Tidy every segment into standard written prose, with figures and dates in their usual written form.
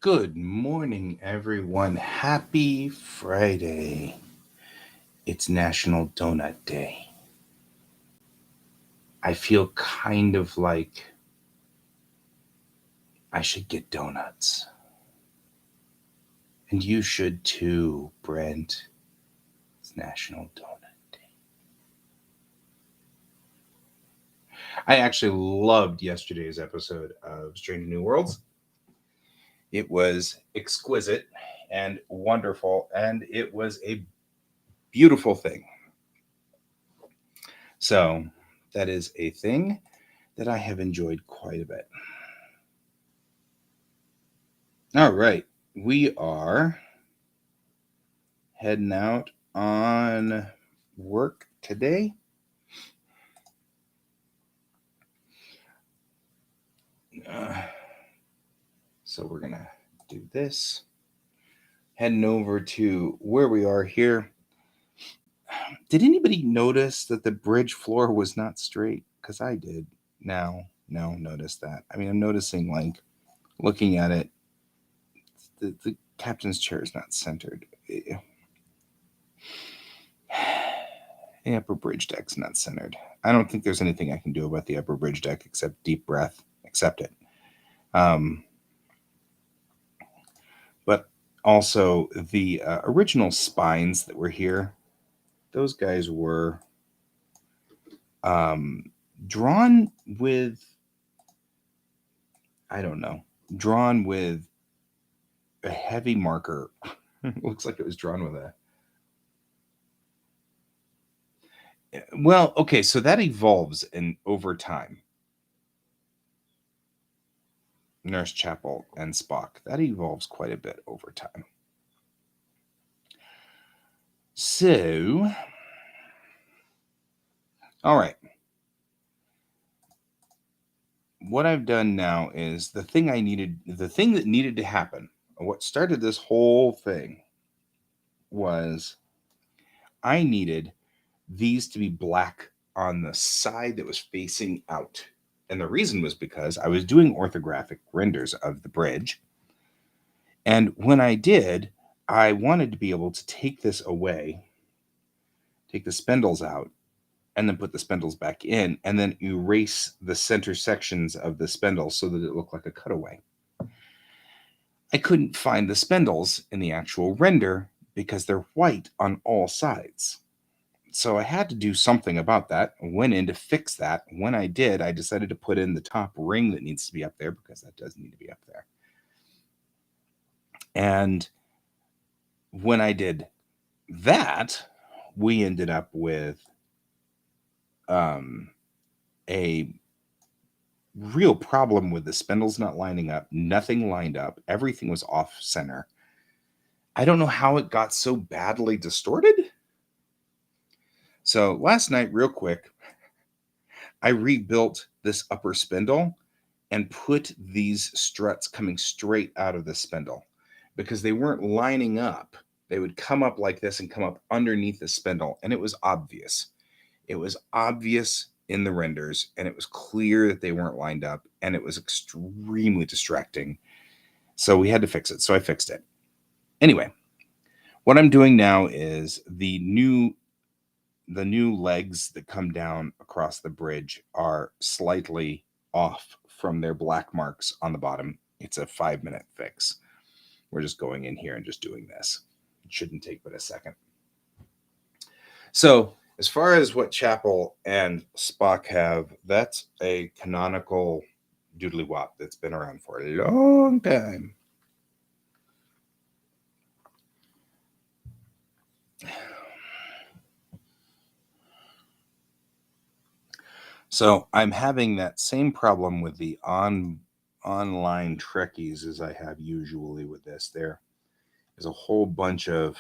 Good morning, everyone. Happy Friday. It's National Donut Day. I feel kind of like I should get donuts. And you should too, Brent. It's National Donut Day. I actually loved yesterday's episode of Strange New Worlds. It was exquisite and wonderful, and it was a beautiful thing. So, that is a thing that I have enjoyed quite a bit. All right, we are heading out on work today. Uh, so we're going to do this. Heading over to where we are here. Did anybody notice that the bridge floor was not straight? Because I did. Now notice that. I mean, I'm noticing, like, looking at it, the captain's chair is not centered. The upper bridge deck's not centered. I don't think there's anything I can do about the upper bridge deck except deep breath, accept it. But also the original spines that were here, those guys were um, drawn with, I don't know, drawn with a heavy marker. Looks like it was drawn with a. Well, okay, so that evolves in over time. Nurse Chapel and Spock. That evolves quite a bit over time. So, all right. What I've done now is the thing that needed to happen. What started this whole thing was I needed these to be black on the side that was facing out. And the reason was because I was doing orthographic renders of the bridge. And when I did, I wanted to be able to take this away, take the spindles out, and then put the spindles back in, and then erase the center sections of the spindle so that it looked like a cutaway. I couldn't find the spindles in the actual render because they're white on all sides. So I had to do something about that. I went in to fix that. When I did, I decided to put in the top ring that needs to be up there because that does need to be up there. And when I did that, we ended up with a real problem with the spindles not lining up. Nothing lined up. Everything was off center. I don't know how it got so badly distorted. So last night, real quick, I rebuilt this upper spindle and put these struts coming straight out of the spindle because they weren't lining up. They would come up like this and come up underneath the spindle, and it was obvious. It was obvious in the renders, and it was clear that they weren't lined up, and it was extremely distracting. So we had to fix it. So I fixed it. Anyway, what I'm doing now is the new legs that come down across the bridge are slightly off from their black marks on the bottom. It's a 5-minute fix. We're just going in here and just doing this. It shouldn't take but a second. So, as far as what Chapel and Spock have, that's a canonical doodly wop that's been around for a long time. So I'm having that same problem with the online Trekkies as I have usually with this. There is a whole bunch of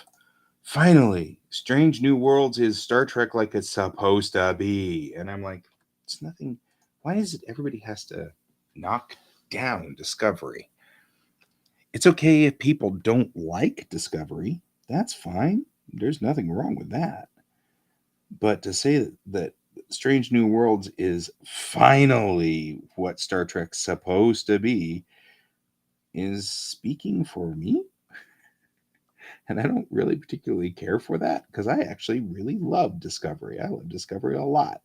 finally Strange New Worlds is Star Trek like it's supposed to be, and I'm like, it's nothing. Why is it everybody has to knock down Discovery? It's okay if people don't like Discovery. That's fine. There's nothing wrong with that. But to say that Strange New Worlds is finally what Star Trek's supposed to be, is speaking for me. And I don't really particularly care for that because I actually really love Discovery. I love Discovery a lot.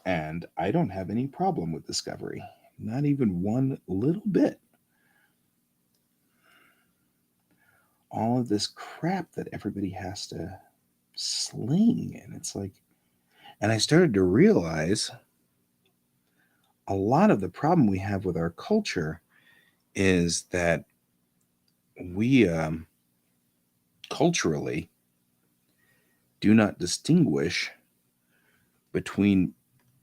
And I don't have any problem with Discovery. Not even one little bit. All of this crap that everybody has to sling. And it's like, and I started to realize a lot of the problem we have with our culture is that we culturally do not distinguish between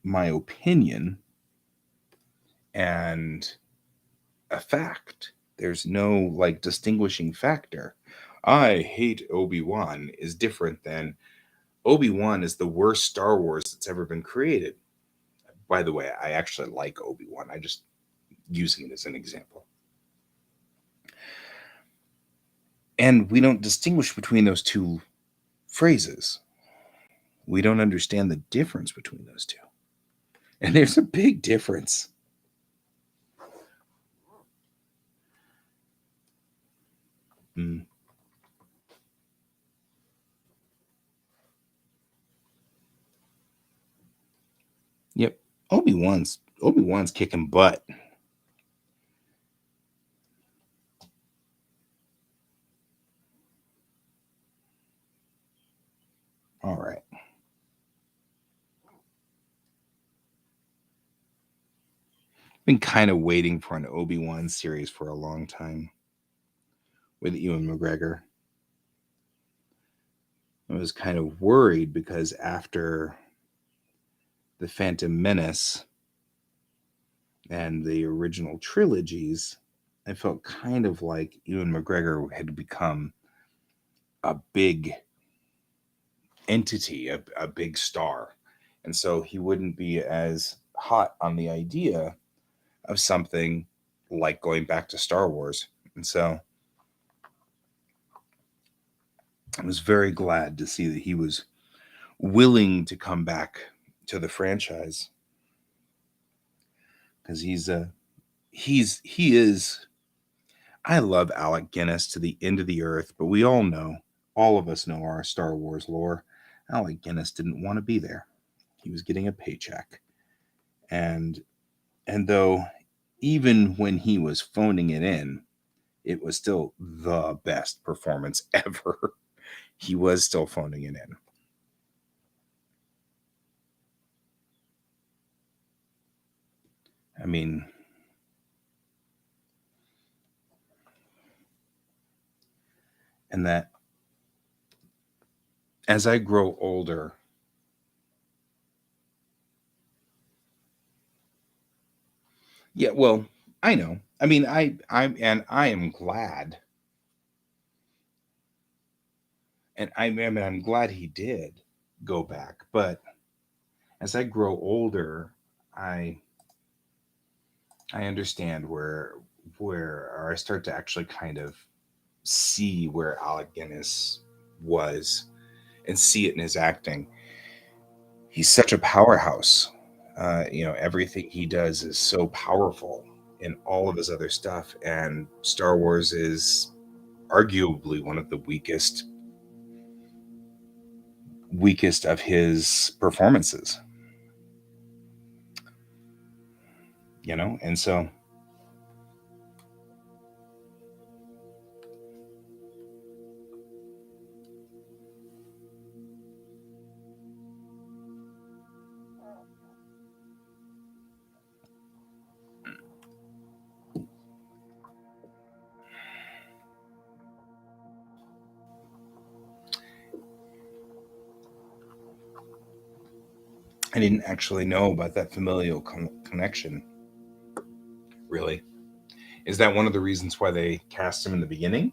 my opinion and a fact. There's no like distinguishing factor. I hate Obi-Wan is different than Obi-Wan is the worst Star Wars that's ever been created. By the way, I actually like Obi-Wan. I just using it as an example. And we don't distinguish between those two phrases. We don't understand the difference between those two. And there's a big difference. Mm. Yep. Obi-Wan's kicking butt. All right. Been kind of waiting for an Obi-Wan series for a long time with Ewan McGregor. I was kind of worried because after the Phantom Menace and the original trilogies, I felt kind of like Ewan McGregor had become a big entity, a big star. And so he wouldn't be as hot on the idea of something like going back to Star Wars. And so I was very glad to see that he was willing to come back to the franchise because he is. I love Alec Guinness to the end of the earth, but we all know, all of us know our Star Wars lore. Alec Guinness didn't want to be there. He was getting a paycheck, and though even when he was phoning it in, it was still the best performance ever. He was still phoning it in. I mean, and that as I grow older, yeah, well, I know. I mean, I am glad, and I'm glad he did go back. But as I grow older, I I understand or I start to actually kind of see where Alec Guinness was and see it in his acting. He's such a powerhouse. Everything he does is so powerful in all of his other stuff, and Star Wars is arguably one of the weakest of his performances. And so I didn't actually know about that familial connection. Really, is that one of the reasons why they cast him in the beginning?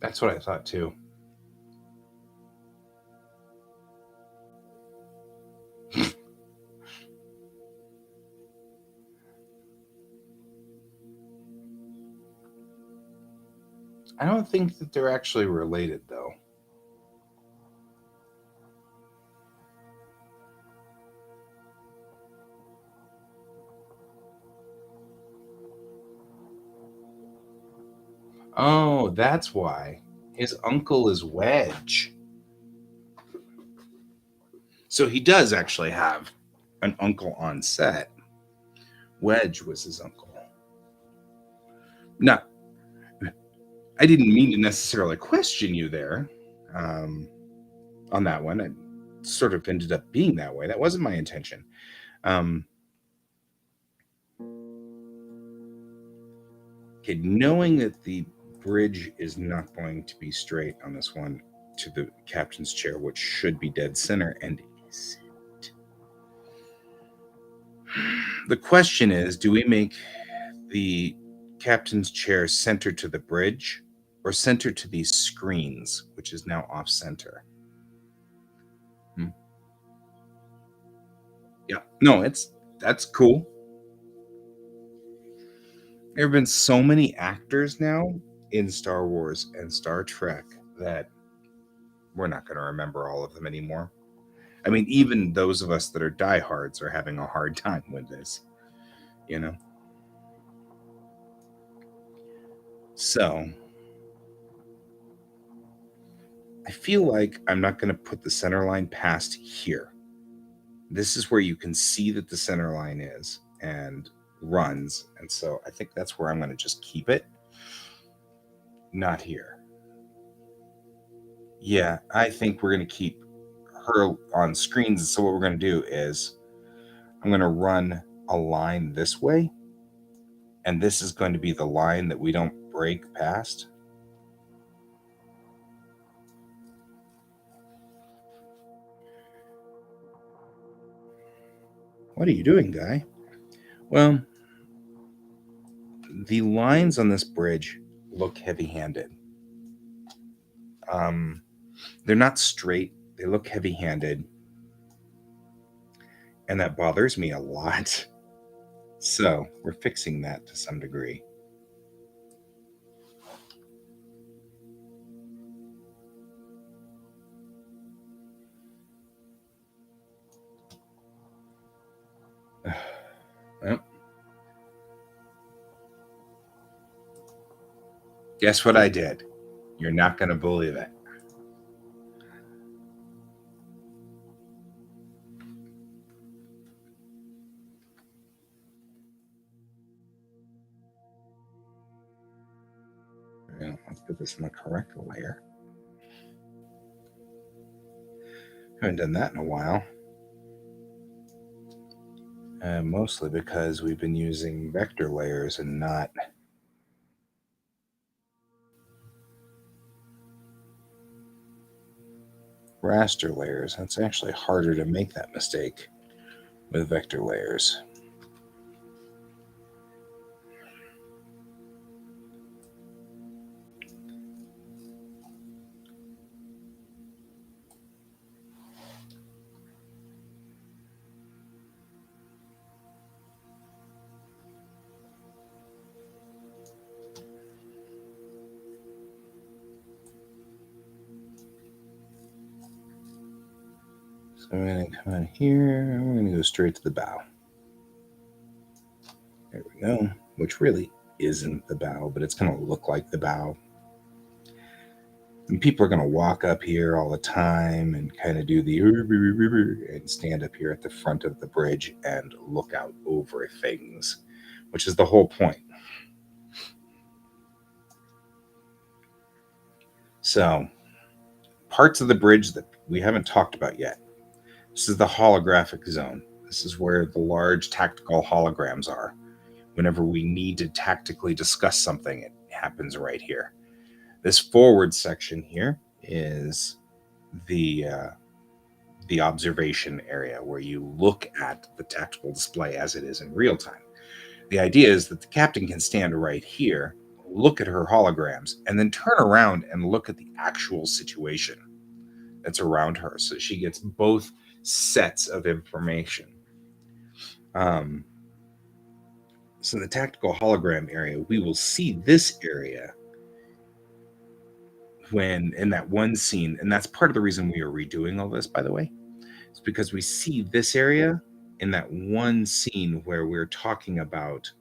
That's what I thought too. I don't think that they're actually related, though. Oh, that's why. His uncle is Wedge. So he does actually have an uncle on set. Wedge was his uncle. Now, I didn't mean to necessarily question you there um, on that one. It sort of ended up being that way. That wasn't my intention. Um, okay, knowing that the bridge is not going to be straight on this one to the captain's chair, which should be dead center, and isn't. The question is, do we make the captain's chair center to the bridge or center to these screens, which is now off center? Hmm. Yeah, no, that's cool. There have been so many actors now in Star Wars and Star Trek that we're not going to remember all of them anymore. I mean, even those of us that are diehards are having a hard time with this, you know? So I feel like I'm not going to put the center line past here. This is where you can see that the center line is and runs. And so I think that's where I'm going to just keep it, not here. Yeah, I think we're going to keep her on screens. So what we're going to do is I'm going to run a line this way, and this is going to be the line that we don't break past. What are you doing, guy? Well, the lines on this bridge look heavy-handed. Um, they're not straight. They look heavy-handed, and that bothers me a lot. So we're fixing that to some degree. Well, guess what I did? You're not going to believe it. Well, let's put this in the correct layer. Haven't done that in a while. Mostly because we've been using vector layers and not raster layers. It's actually harder to make that mistake with vector layers. So I'm going to come in here, and we're going to go straight to the bow. There we go, which really isn't the bow, but it's going to look like the bow. And people are going to walk up here all the time and kind of do the and stand up here at the front of the bridge and look out over things, which is the whole point. So, parts of the bridge that we haven't talked about yet. This is the holographic zone. This is where the large tactical holograms are. Whenever we need to tactically discuss something, it happens right here. This forward section here is the observation area where you look at the tactical display as it is in real time. The idea is that the captain can stand right here, look at her holograms, and then turn around and look at the actual situation that's around her. So she gets both sets of information. Um, so the tactical hologram area, we will see this area when in that one scene, and that's part of the reason we are redoing all this, by the way. It's because we see this area in that one scene where we're talking about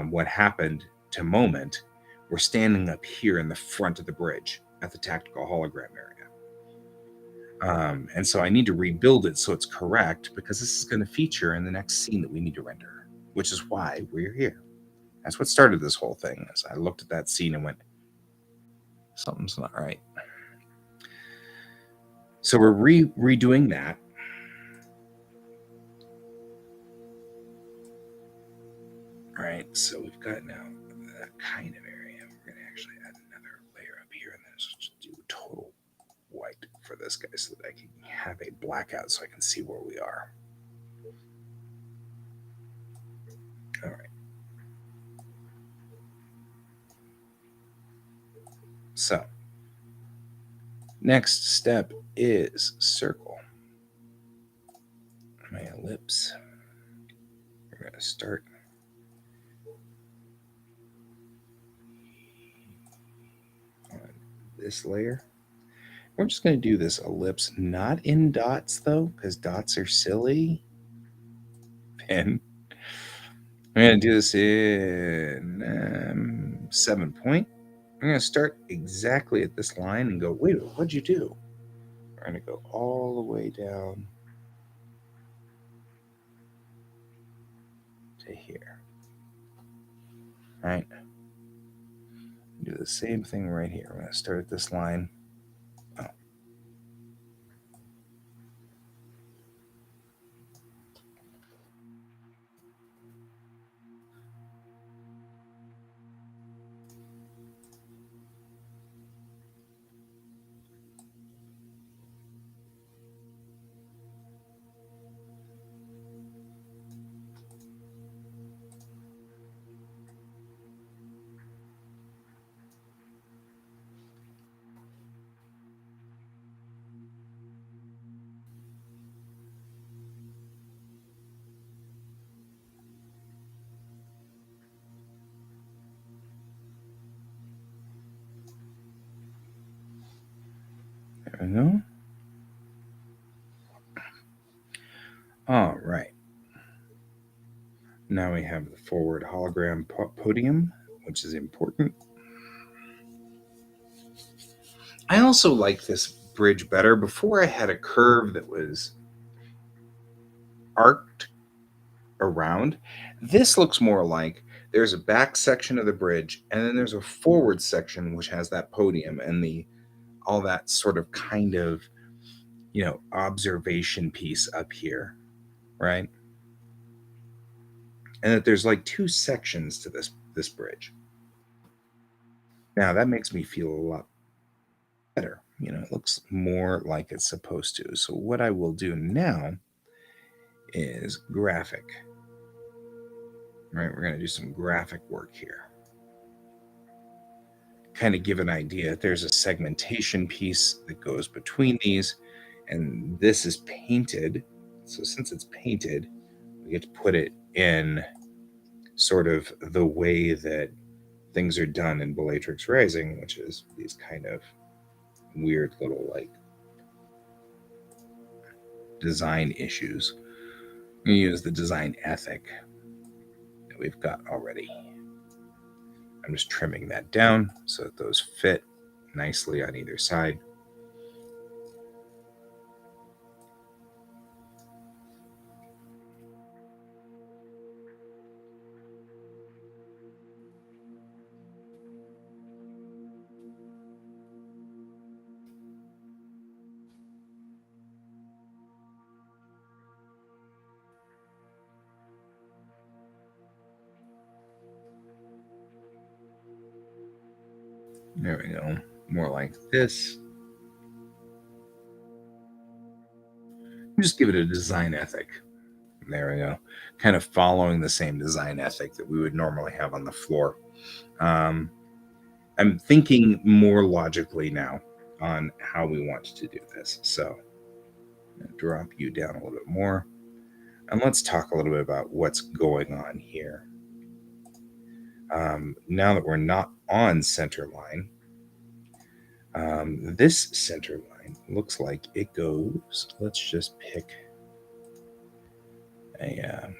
what happened to Moment. We're standing up here in the front of the bridge at the tactical hologram area. And so I need to rebuild it so it's correct because this is going to feature in the next scene that we need to render, which is why we're here. That's what started this whole thing. As I looked at that scene and went, something's not right. So we're redoing that. All right, so we've got now that kind of area. We're going to actually add another layer up here and then just do total white for this guy so that I can have a blackout so I can see where we are. All right. So next step is circle. My ellipse. We're going to start on this layer. We're just going to do this ellipse, not in dots though, because dots are silly. And I'm going to do this in 7 point. I'm going to start exactly at this line and go, wait, what'd you do? We're going to go all the way down to here. All right. Do the same thing right here. I'm going to start at this line. Oh. There we go. All right. Now we have the forward hologram podium, which is important. I also like this bridge better. Before I had a curve that was arced around. This looks more like there's a back section of the bridge, and then there's a forward section which has that podium and the all that sort of kind of observation piece up here, right? And that there's like two sections to this bridge. Now that makes me feel a lot better. It looks more like it's supposed to. So what I will do now is graphic. Right, we're going to do some graphic work here. Kind of give an idea. There's a segmentation piece that goes between these, and this is painted. So since it's painted, we get to put it in sort of the way that things are done in Bellatrix Rising, which is these kind of weird little like design issues. We use the design ethic that we've got already. I'm just trimming that down so that those fit nicely on either side. There we go. More like this. Just give it a design ethic. There we go. Kind of following the same design ethic that we would normally have on the floor. I'm thinking more logically now on how we want to do this. So I'm gonna drop you down a little bit more. And let's talk a little bit about what's going on here. Now that we're not on center line, this center line looks like it goes, let's just pick a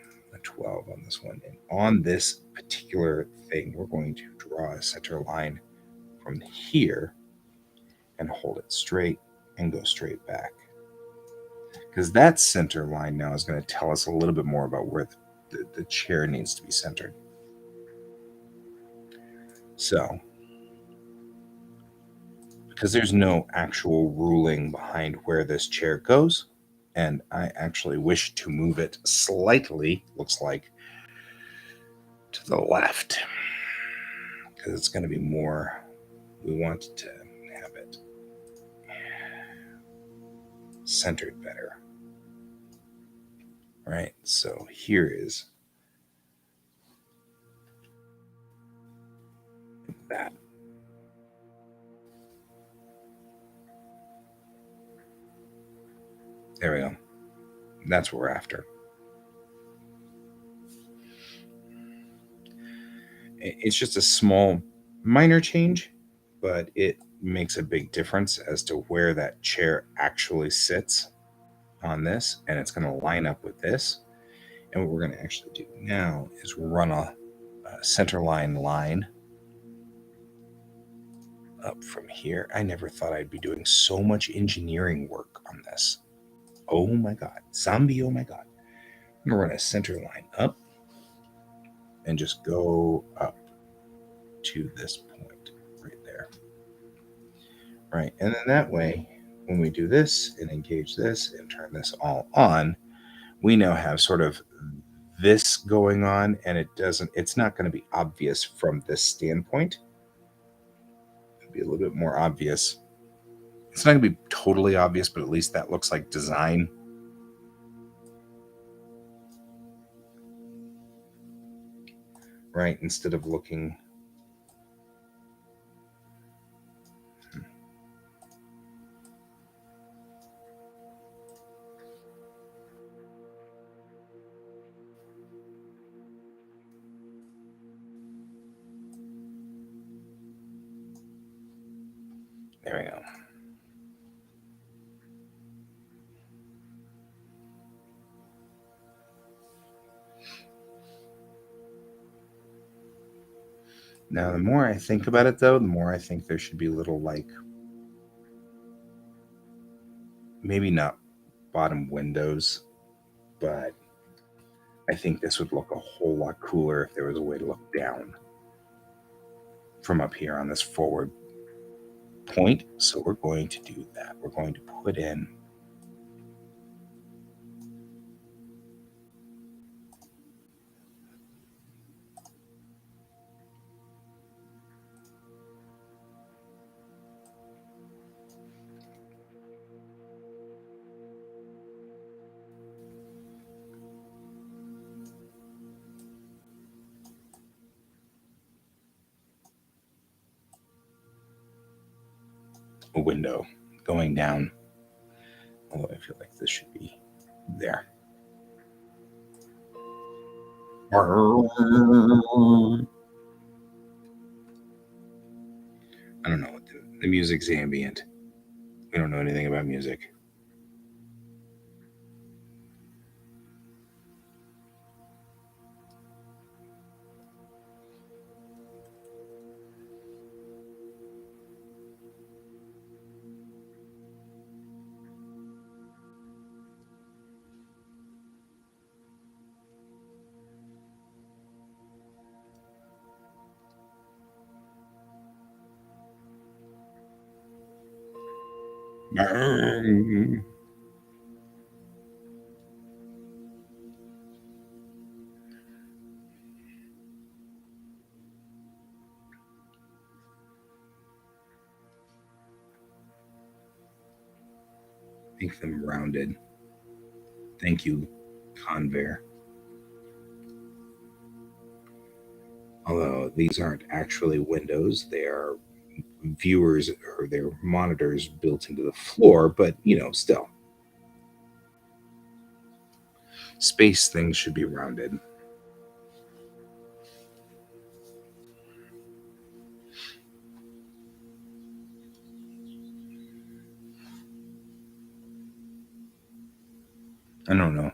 12 on this one. And on this particular thing, we're going to draw a center line from here and hold it straight and go straight back. Because that center line now is going to tell us a little bit more about where the chair needs to be centered. So, because there's no actual ruling behind where this chair goes, and I actually wish to move it slightly, looks like, to the left, because it's going to be more, we want to have it centered better. Right, so here is that. There we go. That's what we're after. It's just a small, minor change, but it makes a big difference as to where that chair actually sits on this, and it's going to line up with this. And what we're going to actually do now is run a center line up from here. I never thought I'd be doing so much engineering work on this. Oh my god, zombie! Oh my god! I'm gonna run a center line up and just go up to this point right there. Right, and then that way, when we do this and engage this and turn this all on, we now have sort of this going on, and it's not going to be obvious from this standpoint. It'll be a little bit more obvious. It's not going to be totally obvious, but at least that looks like design. Right, instead of looking. There we go. Now, the more I think about it, though, the more I think there should be little, like, maybe not bottom windows, but I think this would look a whole lot cooler if there was a way to look down from up here on this forward point. So we're going to do that. We're going to put in a window going down, although I feel like this should be there. I don't know what the music's ambient. We don't know anything about music. Make them rounded. Thank you, Convair. Although these aren't actually windows, they are viewers or their monitors built into the floor, but still, space things should be rounded. I don't know.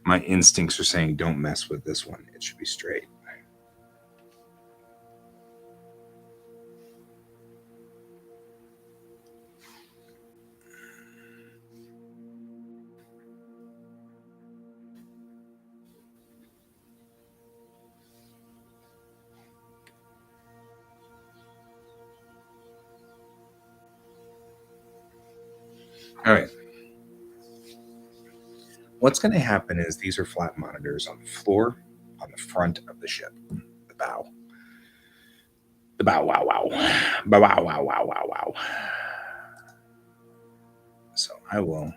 My instincts are saying don't mess with this one. It should be straight. All right. What's going to happen is these are flat monitors on the floor, on the front of the ship, the bow. The bow, wow, wow. Bow, wow, wow, wow, wow, wow. So I will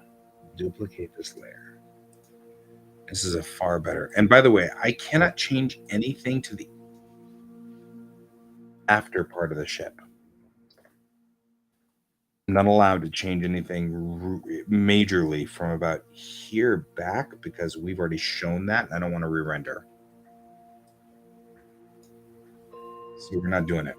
duplicate this layer. This is a far better. And by the way, I cannot change anything to the after part of the ship. I'm not allowed to change anything majorly from about here back because we've already shown that. I don't want to re-render. So we're not doing it.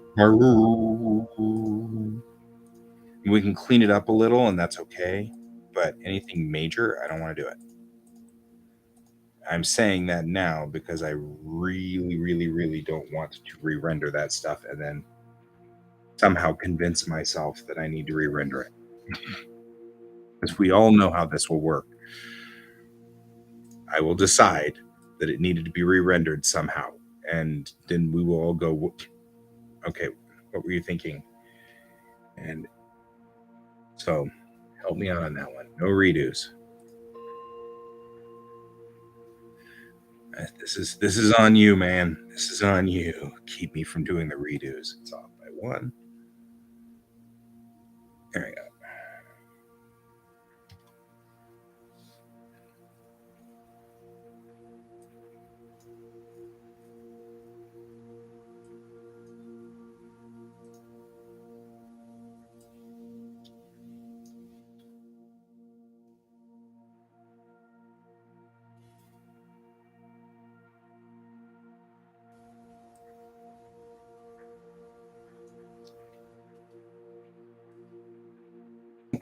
We can clean it up a little and that's okay. But anything major, I don't want to do it. I'm saying that now because I really, really, really don't want to re-render that stuff and then somehow convince myself that I need to re-render it. Because we all know how this will work. I will decide that it needed to be re-rendered somehow, and then we will all go, okay, what were you thinking? And so help me out on that one. No redos. This is on you, man. This is on you. Keep me from doing the redos. It's off by one. There we go.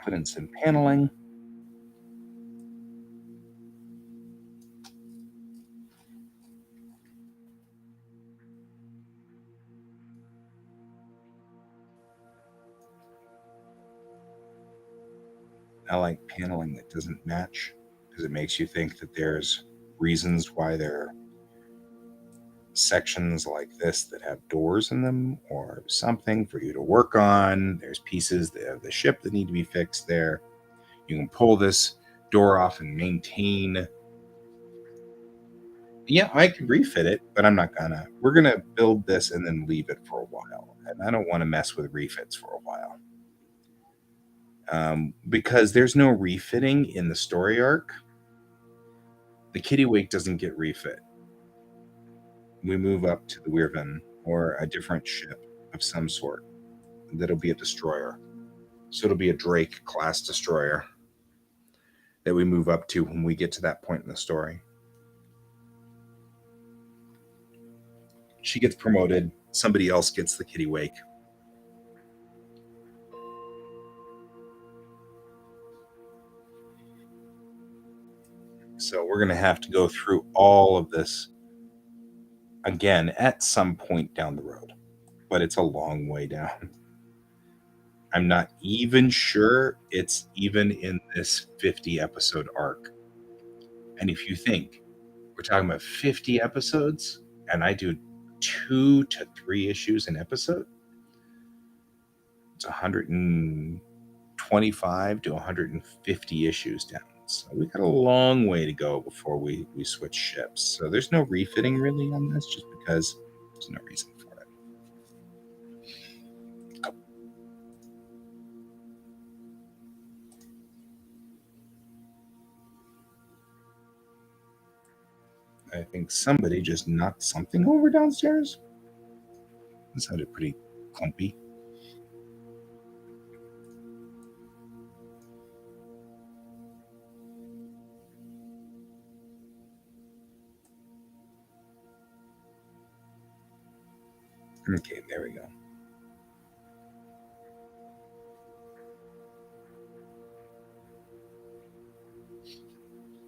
Put in some paneling. I like paneling that doesn't match because it makes you think that there's reasons why there are sections like this that have doors in them or something for you to work on. There's pieces of the ship that need to be fixed there. You can pull this door off and maintain. Yeah, I could refit it, but I'm not gonna. We're gonna build this and then leave it for a while. And I don't want to mess with refits for a while. Because there's no refitting in the story arc. The Kitty Wake doesn't get refit. We move up to the Weirvin or a different ship of some sort that'll be a destroyer. So it'll be a Drake class destroyer that we move up to when we get to that point in the story. She gets promoted, somebody else gets the Kitty Wake. So we're going to have to go through all of this again at some point down the road, but it's a long way down. I'm not even sure it's even in this 50 episode arc. And if you think we're talking about 50 episodes and I do 2 to 3 issues an episode, it's 125 to 150 issues down. So we got a long way to go before we switch ships. So there's no refitting really on this just because there's no reason for it. I think somebody just knocked something over downstairs. That sounded pretty clumpy. Okay, there we go.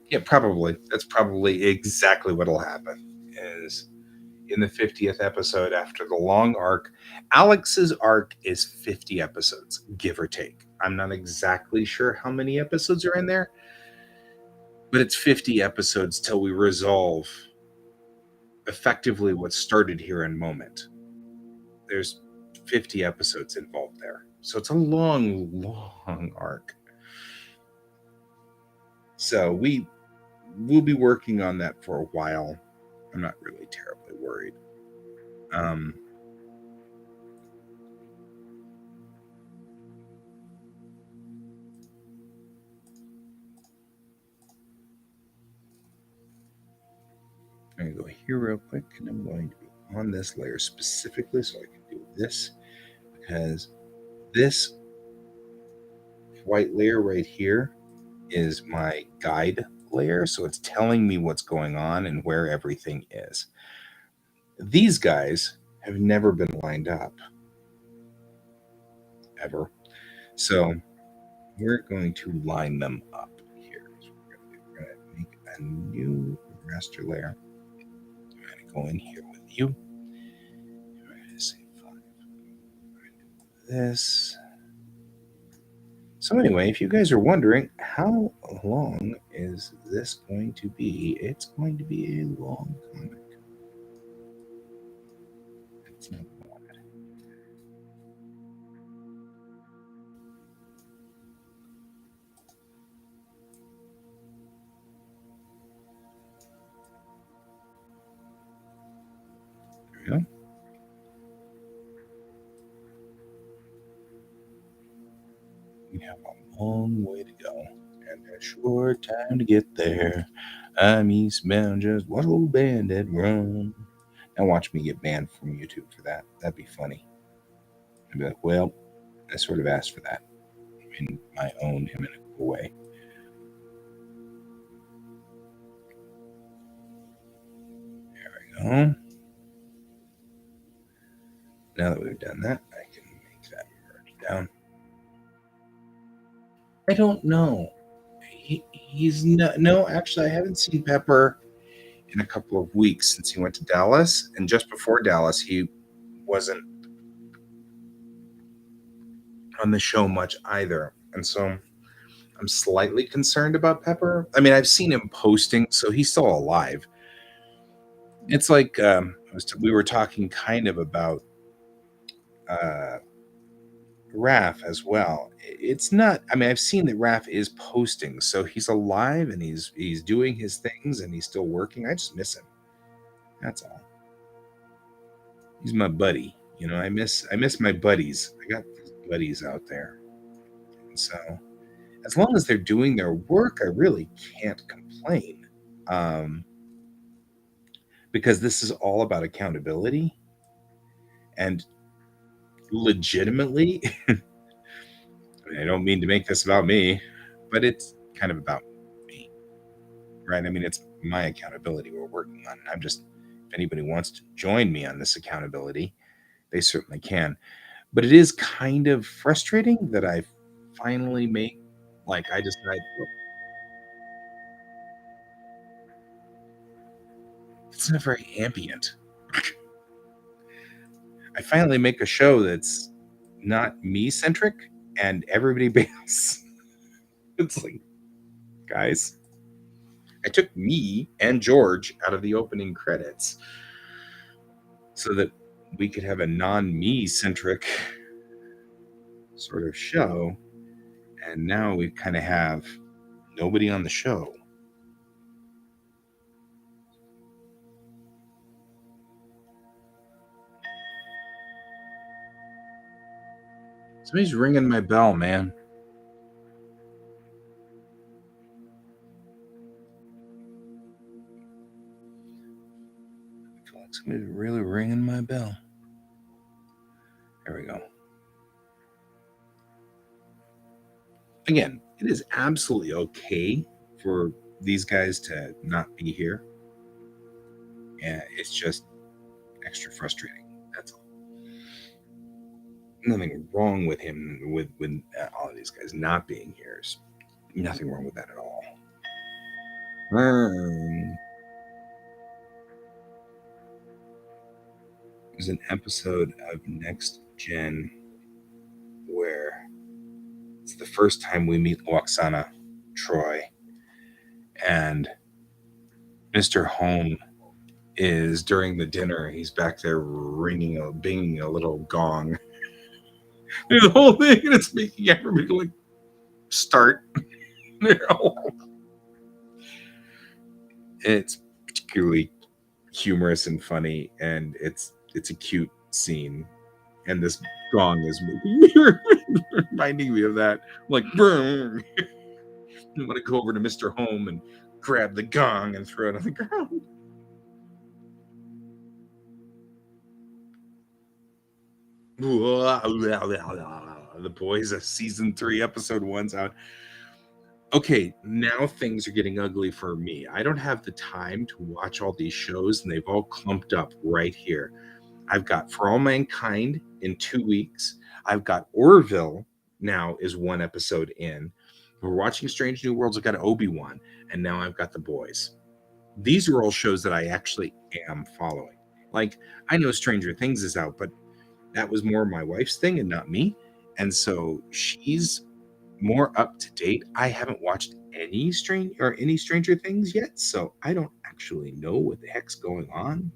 Yeah, probably. That's probably exactly what'll happen. Is in the 50th episode after the long arc. Alex's arc is 50 episodes, give or take. I'm not exactly sure how many episodes are in there, but it's 50 episodes till we resolve effectively what started here in Moment. There's 50 episodes involved there. So it's a long, long arc. So we'll be working on that for a while. I'm not really terribly worried. Um, I'm going to go here real quick, and I'm going to be on this layer specifically so I can do this, because this white layer right here is my guide layer. So it's telling me what's going on and where everything is. These guys have never been lined up, ever. So we're going to line them up here. So we're going to make a new raster layer. I'm going to go in here with you. We're going to say 5. We're going to do this. So anyway, if you guys are wondering, how long is this going to be? It's going to be a long comic. It's not bad. There we go. We have a long way to go and a short time to get there. I'm eastbound, just watch old bandit run. Now watch me get banned from YouTube for that. That'd be funny. I'd be like, well, I sort of asked for that in my own him in a cool way. There we go. Now that we've done that, I can make that merge down. I don't know. He's no, actually, I haven't seen Pepper in a couple of weeks since he went to Dallas. And just before Dallas, he wasn't on the show much either. And so I'm slightly concerned about Pepper. I mean, I've seen him posting, so he's still alive. It's like we were talking kind of about uh, Raph as well. It's not. I mean, I've seen that Raph is posting, so he's alive and he's doing his things and he's still working. I just miss him. That's all. He's my buddy. You know, I miss my buddies. I got buddies out there, and so as long as they're doing their work, I really can't complain. Um, because this is all about accountability and legitimately. I don't mean to make this about me, but it's kind of about me, right? I mean, it's my accountability we're working on. I'm just, if anybody wants to join me on this accountability, they certainly can. But it is kind of frustrating that I finally make, like, I decide, well, it's not very ambient. I finally make a show that's not me centric and everybody bails. It's like, guys, I took me and George out of the opening credits so that we could have a non me centric sort of show. And now we kind of have nobody on the show. Somebody's ringing my bell, man. I feel like somebody's really ringing my bell. There we go. Again, it is absolutely okay for these guys to not be here. And it's just extra frustrating. That's all. Nothing wrong with him, with all of these guys not being here. There's nothing wrong with that at all. Um, there's an episode of Next Gen where it's the first time we meet Waxana Troy, and Mr. Home is during the dinner. He's back there binging a little gong. The whole thing, and it's making everybody like start. It's particularly humorous and funny, and it's a cute scene. And this gong is reminding me of that. Like, boom! I'm gonna go over to Mr. Home and grab the gong and throw it on the ground. The Boys, a season 3, episode 1's out. Okay, now things are getting ugly for me. I don't have the time to watch all these shows, and they've all clumped up right here. I've got For All Mankind in 2 weeks. I've got Orville now is 1 episode in. We're watching Strange New Worlds. I've got Obi-Wan, and now I've got The Boys. These are all shows that I actually am following. Like, I know Stranger Things is out, but that was more my wife's thing and not me. And so she's more up to date. I haven't watched any Stranger Things yet, so I don't actually know what the heck's going on.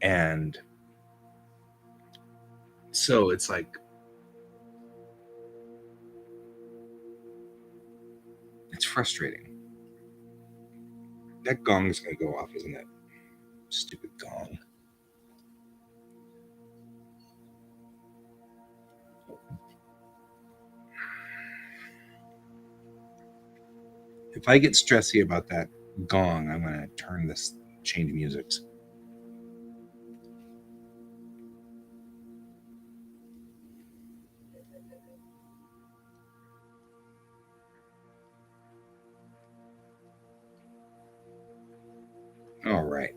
And so it's like, it's frustrating. That gong is going to go off, isn't it? Stupid gong. If I get stressy about that gong, I'm going to change musics. All right.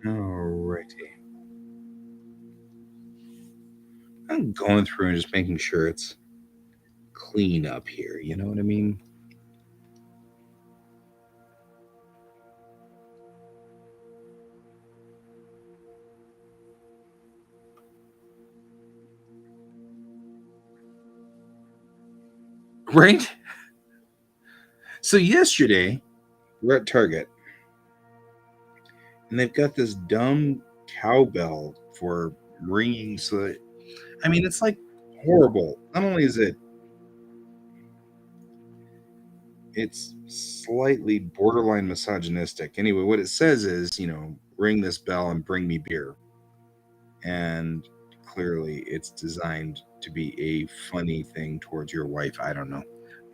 Alrighty. I'm going through and just making sure it's clean up here. You know what I mean? Right? So yesterday, we're at Target, and they've got this dumb cowbell for ringing. So that, I mean, it's like horrible. Not only is it's slightly borderline misogynistic. Anyway, what it says is, ring this bell and bring me beer. And clearly, it's designed to be a funny thing towards your wife. I don't know.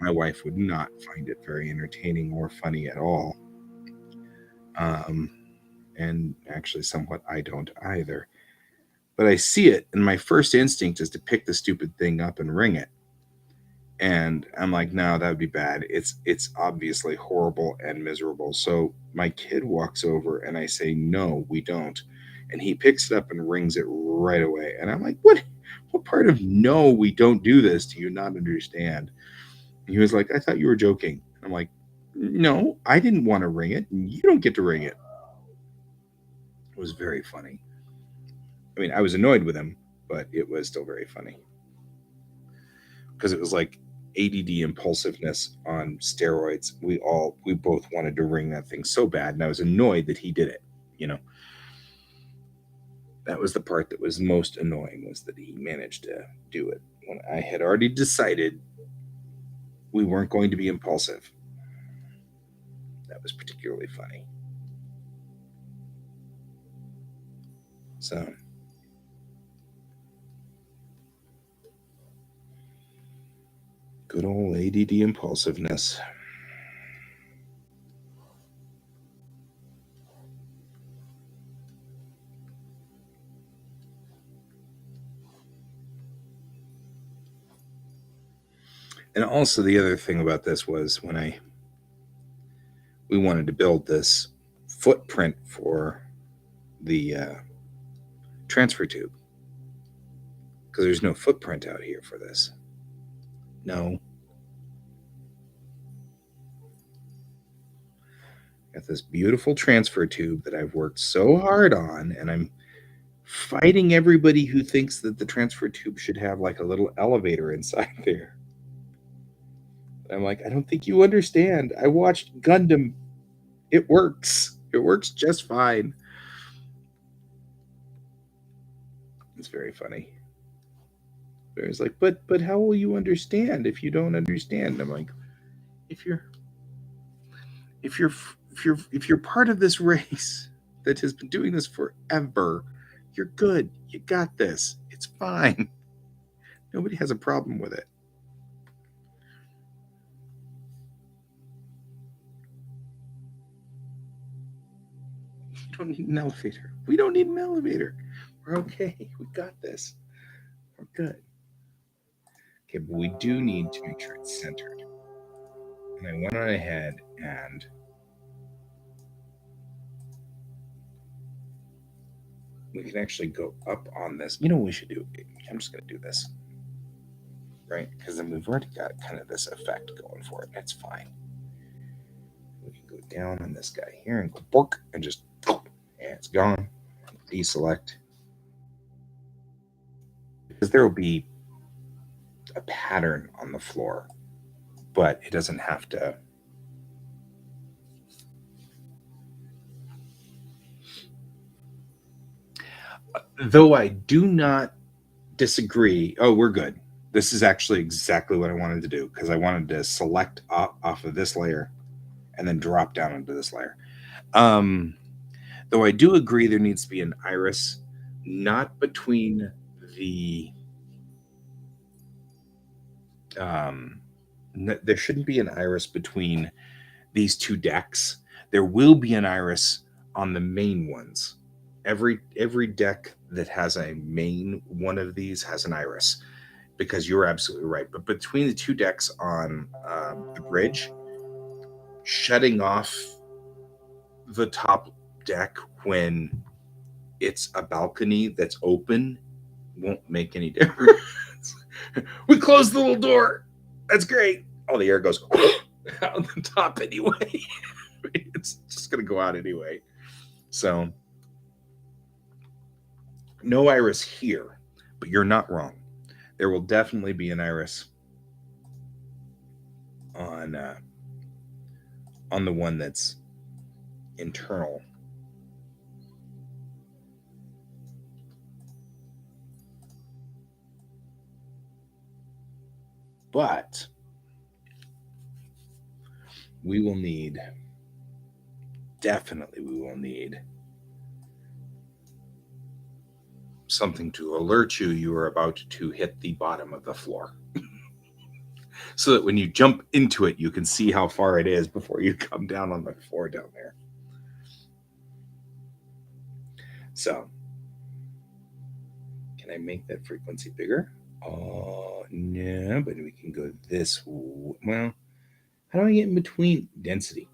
My wife would not find it very entertaining or funny at all. And actually, somewhat, I don't either. But I see it, and my first instinct is to pick the stupid thing up and ring it. And I'm like, no, that would be bad. It's obviously horrible and miserable. So my kid walks over, and I say, no, we don't. And he picks it up and rings it right away. And I'm like, what part of no, we don't do this do you not understand? And he was like, I thought you were joking. I'm like, no, I didn't want to ring it. You don't get to ring it. It was very funny. I mean, I was annoyed with him, but it was still very funny. Because it was like ADD impulsiveness on steroids. We both wanted to ring that thing so bad, and I was annoyed that he did it. That was the part that was most annoying, was that he managed to do it when I had already decided we weren't going to be impulsive. that was particularly funny. So, good old ADD impulsiveness. And also, the other thing about this was when we wanted to build this footprint for the transfer tube, because there's no footprint out here for this. No. Got this beautiful transfer tube that I've worked so hard on, and I'm fighting everybody who thinks that the transfer tube should have like a little elevator inside there. I'm like, I don't think you understand. I watched Gundam. It works. It works just fine. It's very funny. It's like, but how will you understand if you don't understand? I'm like, if you're if you're if you're part of this race that has been doing this forever, you're good. You got this. It's fine. Nobody has a problem with it. You don't need an elevator. We don't need an elevator. We're okay. We got this. We're good. Okay, but we do need to make sure it's centered. And I went on ahead and we can actually go up on this. You know what we should do? I'm just going to do this. Right? Because then we've already got kind of this effect going for it. That's fine. We can go down on this guy here and go bork and just, and it's gone. Deselect. Because there will be a pattern on the floor, but it doesn't have to. Though I do not disagree. Oh, we're good. This is actually exactly what I wanted to do because I wanted to select off of this layer and then drop down into this layer. Though I do agree there needs to be an iris, not between the. There shouldn't be an iris between these two decks. There will be an iris on the main ones. Every deck that has a main one of these has an iris, because you're absolutely right. But between the two decks on the bridge, shutting off the top deck when it's a balcony that's open won't make any difference. We closed the little door. That's great. All the air goes out the top anyway. It's just going to go out anyway. So, no iris here, but you're not wrong. There will definitely be an iris on the one that's internal. But we will need, definitely we will need something to alert you are about to hit the bottom of the floor. So that when you jump into it, you can see how far it is before you come down on the floor down there. So, can I make that frequency bigger? Oh, no, but we can go this way. Well, how do I get in between? Density.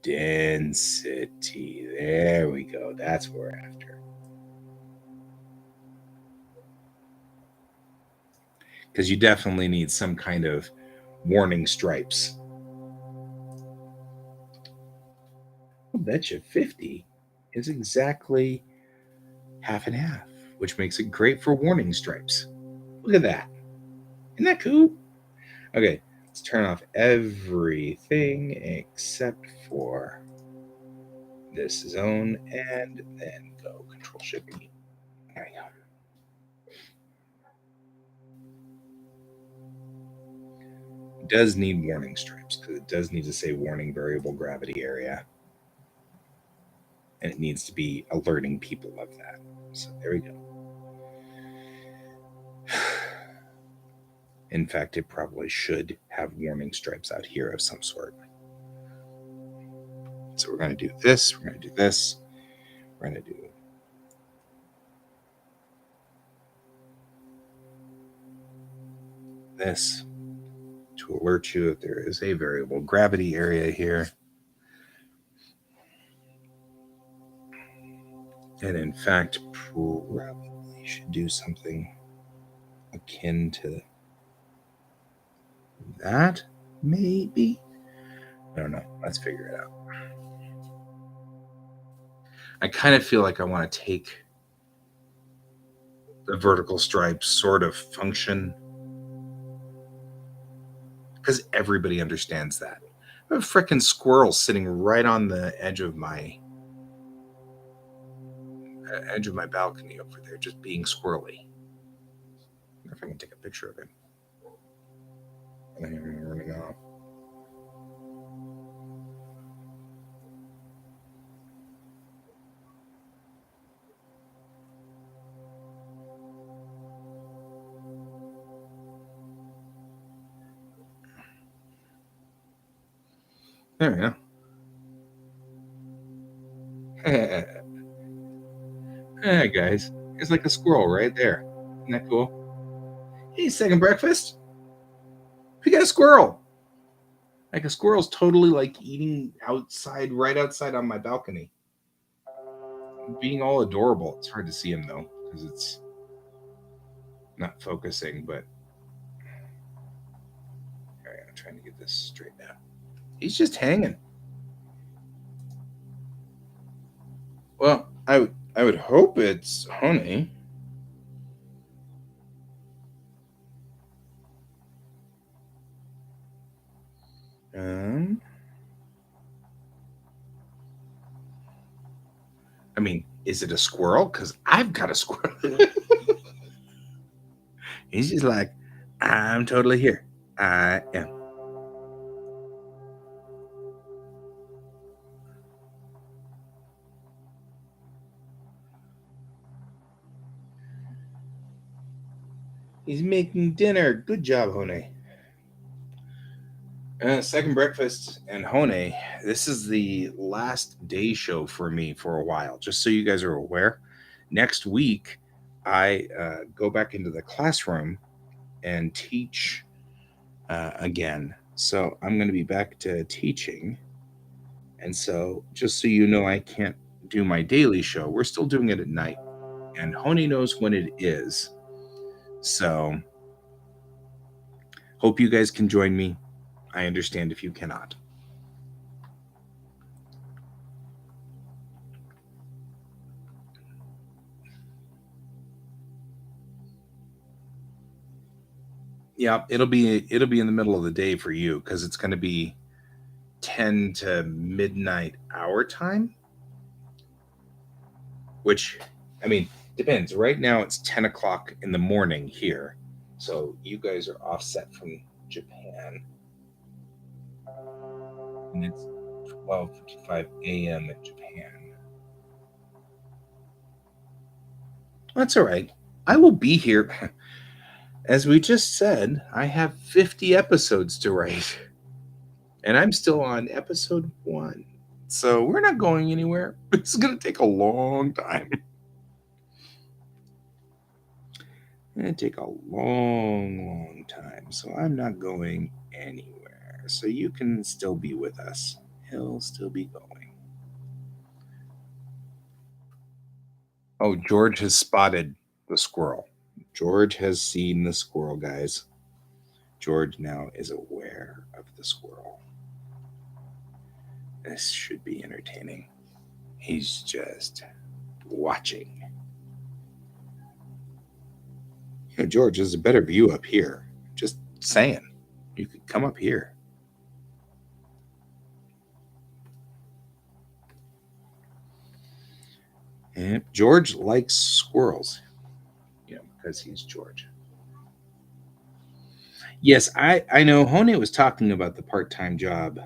Density. There we go. That's what we're after. Because you definitely need some kind of warning stripes. I'll bet you 50 is exactly half and half, which makes it great for warning stripes. Look at that. Isn't that cool? Okay, let's turn off everything except for this zone and then go Control Shift E. There we go. does need warning stripes because it does need to say warning variable gravity area. And it needs to be alerting people of that. So there we go. In fact, it probably should have warning stripes out here of some sort. So we're going to do this, we're going to do this, we're going to do this to alert you that there is a variable gravity area here. And in fact, probably should do something akin to that, maybe. I don't know. Let's figure it out. I kind of feel like I want to take the vertical stripes sort of function because everybody understands that. I have a freaking squirrel sitting right on the edge of my balcony over there, just being squirrely. I wonder if I can take a picture of him. And I'm running off. There we go. Hey guys, it's like a squirrel right there. Isn't that cool? Hey, second breakfast. We got a squirrel. Like a squirrel's totally like eating outside, right outside on my balcony. Being all adorable. It's hard to see him though, because it's not focusing, but all right, I'm trying to get this straight now. He's just hanging. Well, I would hope it's honey. Um, I mean, is it a squirrel? Because I've got a squirrel. He's just like, I'm totally here. I am. He's making dinner. Good job, Hone. Second breakfast and Hone. This is the last day show for me for a while. Just so you guys are aware, next week I go back into the classroom and teach again. So I'm going to be back to teaching. And so, just so you know, I can't do my daily show. We're still doing it at night, and Hone knows when it is. So, hope you guys can join me. I understand if you cannot. Yeah, it'll be in the middle of the day for you because it's going to be 10 to midnight our time, which I mean depends. Right now it's 10 o'clock in the morning here, so you guys are offset from Japan, and it's 12:55 a.m. in Japan. That's all right. I will be here. As we just said, I have 50 episodes to write, and I'm still on episode 1. So we're not going anywhere. It's going to take a long time. It's going to take a long, long time. So I'm not going anywhere. So you can still be with us. He'll still be going. Oh, George has spotted the squirrel. George has seen the squirrel, guys. George now is aware of the squirrel. This should be entertaining. He's just watching. You know, George, there's a better view up here. Just saying. You could come up here. And George likes squirrels, you know, because he's George. Yes, I know Hone was talking about the part-time job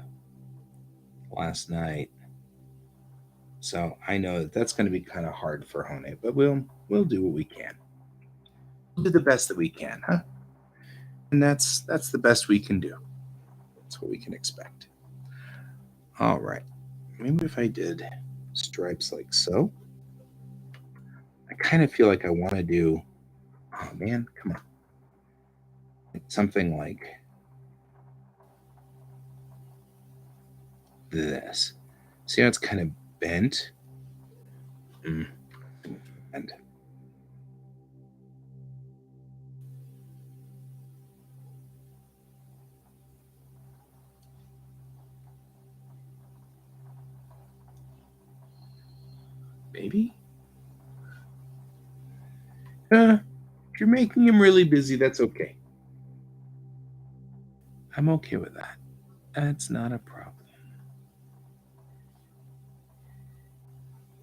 last night. So I know that that's going to be kind of hard for Hone, but we'll do what we can. We'll do the best that we can, huh? And that's the best we can do. That's what we can expect. All right. Maybe if I did stripes like so, I kind of feel like I want to do. Oh man, come on, something like this. See how it's kind of bent? Mm. And maybe. If you're making him really busy, that's okay. I'm okay with that. That's not a problem.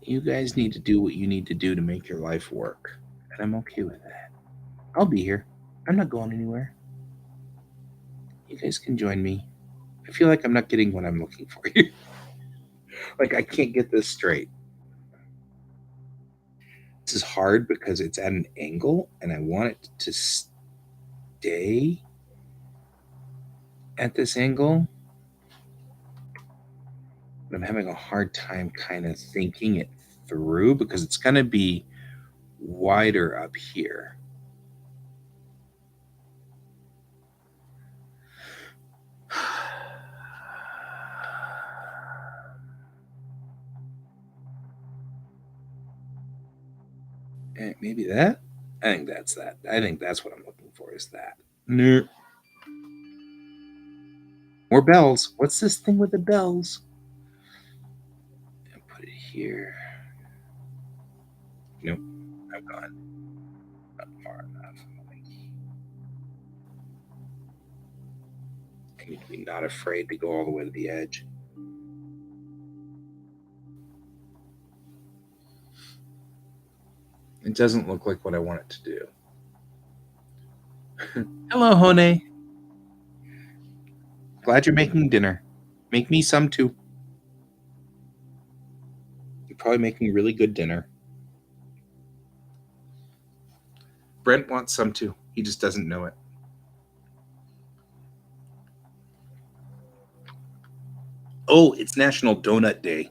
You guys need to do what you need to do to make your life work. And I'm okay with that. I'll be here. I'm not going anywhere. You guys can join me. I feel like I'm not getting what I'm looking for here. Like I can't get this straight. This is hard because it's at an angle and I want it to stay at this angle. But I'm having a hard time kind of thinking it through because it's going to be wider up here. Maybe that. I think that's that. I think that's what I'm looking for is that. No. More bells. What's this thing with the bells? I'll put it here. Nope. I've gone not far enough. I need to be not afraid to go all the way to the edge. It doesn't look like what I want it to do. Hello, Hone. Glad you're making dinner. Make me some too. You're probably making really good dinner. Brent wants some too. He just doesn't know it. Oh, it's National Donut Day.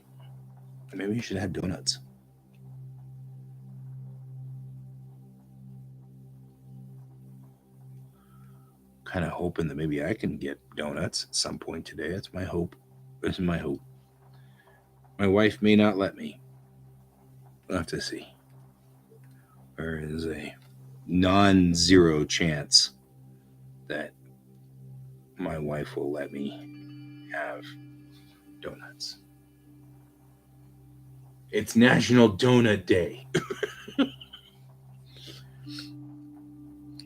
Maybe you should have donuts. Kind of hoping that maybe I can get donuts at some point today. That's my hope. This is my hope. My wife may not let me. We'll have to see. There is a non-zero chance that my wife will let me have donuts. It's National Donut Day.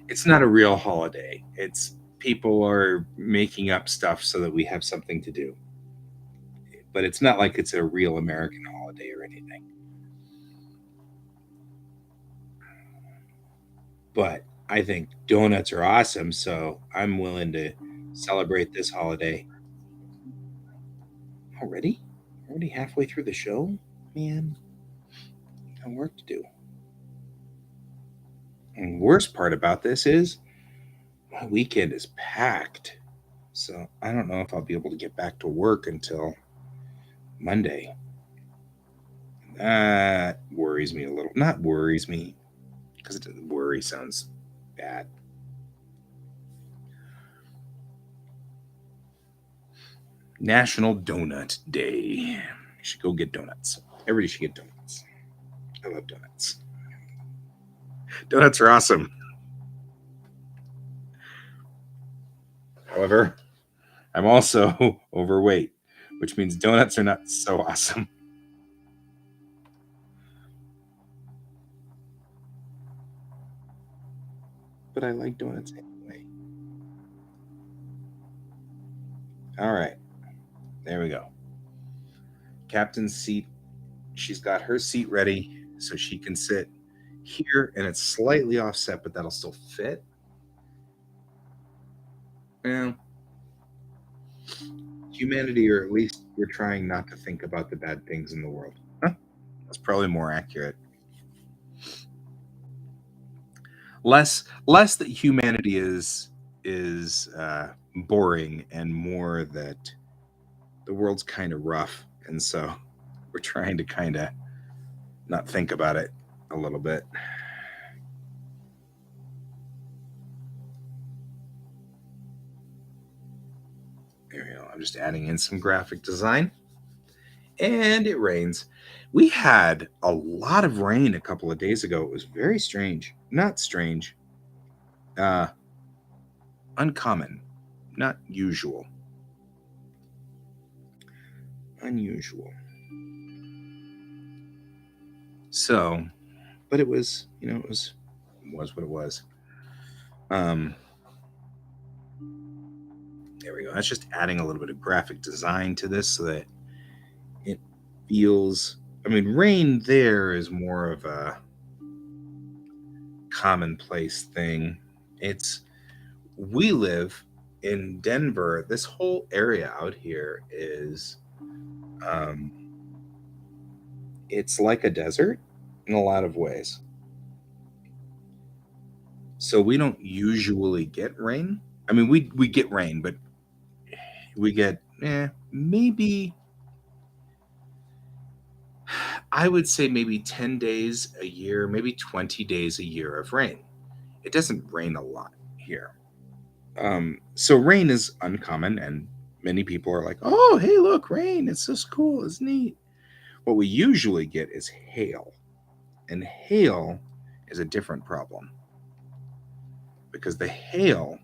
It's not a real holiday. It's people are making up stuff so that we have something to do. But it's not like it's a real American holiday or anything. But I think donuts are awesome, so I'm willing to celebrate this holiday. Already? Already halfway through the show? Man, got work to do. And worst part about this is my weekend is packed. So I don't know if I'll be able to get back to work until Monday. That worries me a little. Not worries me, because worry sounds bad. National Donut Day. You should go get donuts. Everybody should get donuts. I love donuts. Donuts are awesome. However, I'm also overweight, which means donuts are not so awesome. But I like donuts anyway. All right, there we go. Captain's seat. She's got her seat ready so she can sit here, and it's slightly offset, but that'll still fit. Well, humanity, or at least we're trying not to think about the bad things in the world. Huh? That's probably more accurate. Less that humanity is boring, and more that the world's kind of rough, and so we're trying to kind of not think about it a little bit. There we go. I'm just adding in some graphic design, and it rains. We had a lot of rain a couple of days ago. It was very strange. Not strange. Uh, uncommon. Not usual. Unusual. So, but it was, it was what it was. Um, there we go. That's just adding a little bit of graphic design to this so that it feels. I mean, rain there is more of a commonplace thing. It's we live in Denver. This whole area out here is, um, it's like a desert in a lot of ways. So we don't usually get rain. I mean, we get rain, but we get maybe, I would say maybe 10 days a year, maybe 20 days a year of rain. It doesn't rain a lot here. So rain is uncommon, and many people are like, "Oh, hey, look, rain! It's so cool. It's neat." What we usually get is hail, and hail is a different problem because the hail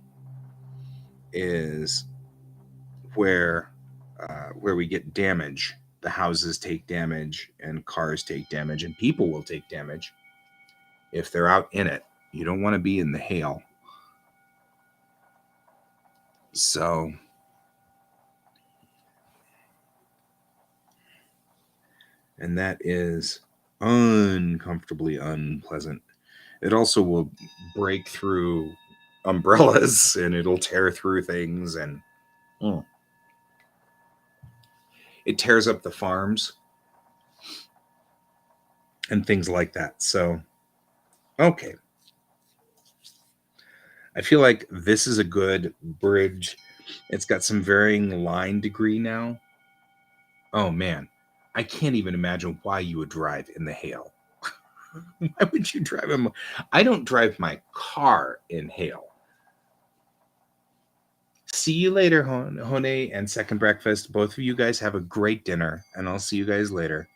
is where where we get damage. The houses take damage, and cars take damage, and people will take damage if they're out in it. You don't want to be in the hail. So, and that is uncomfortably unpleasant. It also will break through umbrellas and it'll tear through things, and mm, it tears up the farms and things like that. So, okay. I feel like this is a good bridge. It's got some varying line degree now. Oh man, I can't even imagine why you would drive in the hail. Why would you drive in? I don't drive my car in hail. See you later, Hone and Second Breakfast. Both of you guys have a great dinner, and I'll see you guys later.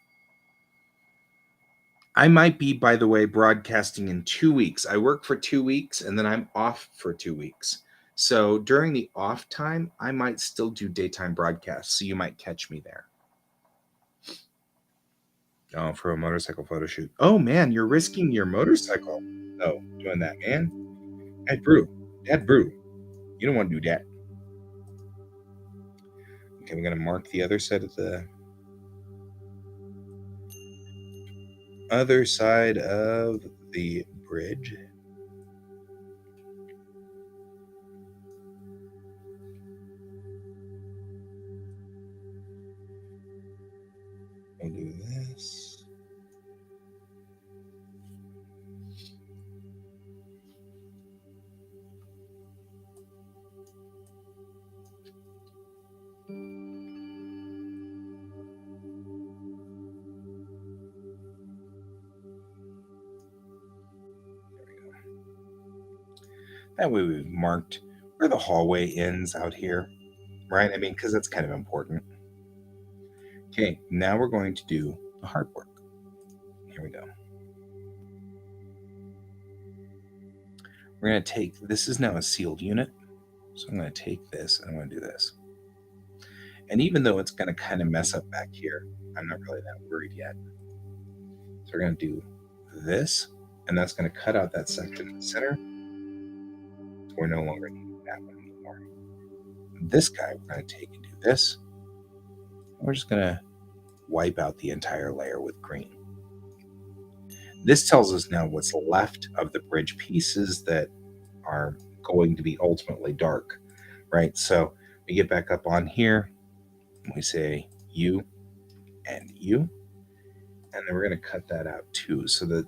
I might be, by the way, broadcasting in 2 weeks. I work for 2 weeks and then I'm off for 2 weeks. So during the off time, I might still do daytime broadcasts. So you might catch me there. Oh, for a motorcycle photo shoot. Oh man, you're risking your motorcycle. Oh, doing that, man. Dad brew. Dad brew. You don't want to do that. Okay, we're gonna mark the other side of the bridge. We'll do this. That way we've marked where the hallway ends out here, right? I mean, because that's kind of important. Okay, now we're going to do the hard work. Here we go. We're going to take, this is now a sealed unit. So I'm going to take this and I'm going to do this. And even though it's going to kind of mess up back here, I'm not really that worried yet. So we're going to do this, and that's going to cut out that section in the center. So we're no longer needing that one anymore. This guy, we're going to take and do this. We're just going to wipe out the entire layer with green. This tells us now what's left of the bridge pieces that are going to be ultimately dark, right? So we get back up on here, and we say you and you, and then we're going to cut that out too, so that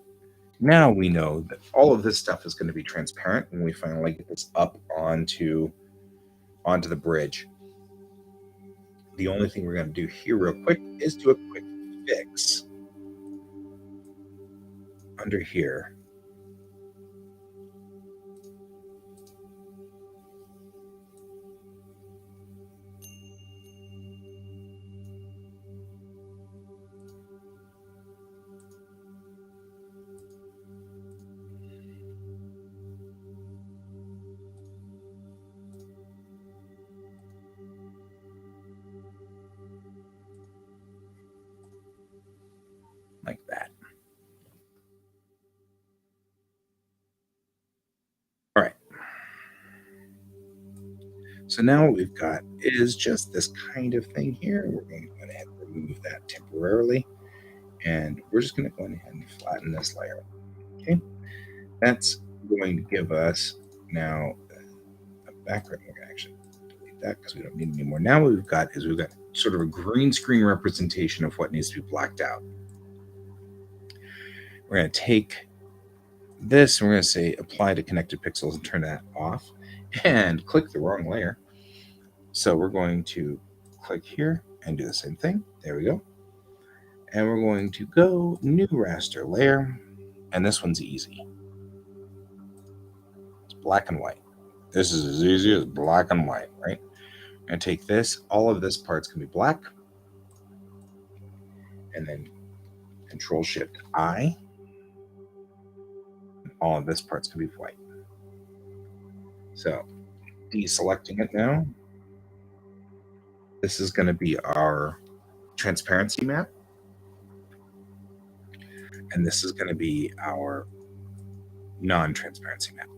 now we know that all of this stuff is going to be transparent when we finally get this up onto the bridge. The only thing we're going to do here real quick is do a quick fix under here. Like that. All right. So now what we've got is just this kind of thing here. We're going to go ahead and remove that temporarily. And we're just going to go ahead and flatten this layer. Okay. That's going to give us now a background. We're going to actually delete that because we don't need it anymore. Now what we've got is we've got sort of a green screen representation of what needs to be blacked out. We're going to take this and we're going to say apply to connected pixels and turn that off and click the wrong layer. So we're going to click here and do the same thing. There we go. And we're going to go new raster layer. And this one's easy. It's black and white. This is as easy as black and white, right? I'm going to take this. All of this part's going to be black. And then Control Shift I. All of this part's going to be white. So deselecting it now. This is going to be our transparency map. And this is going to be our non-transparency map.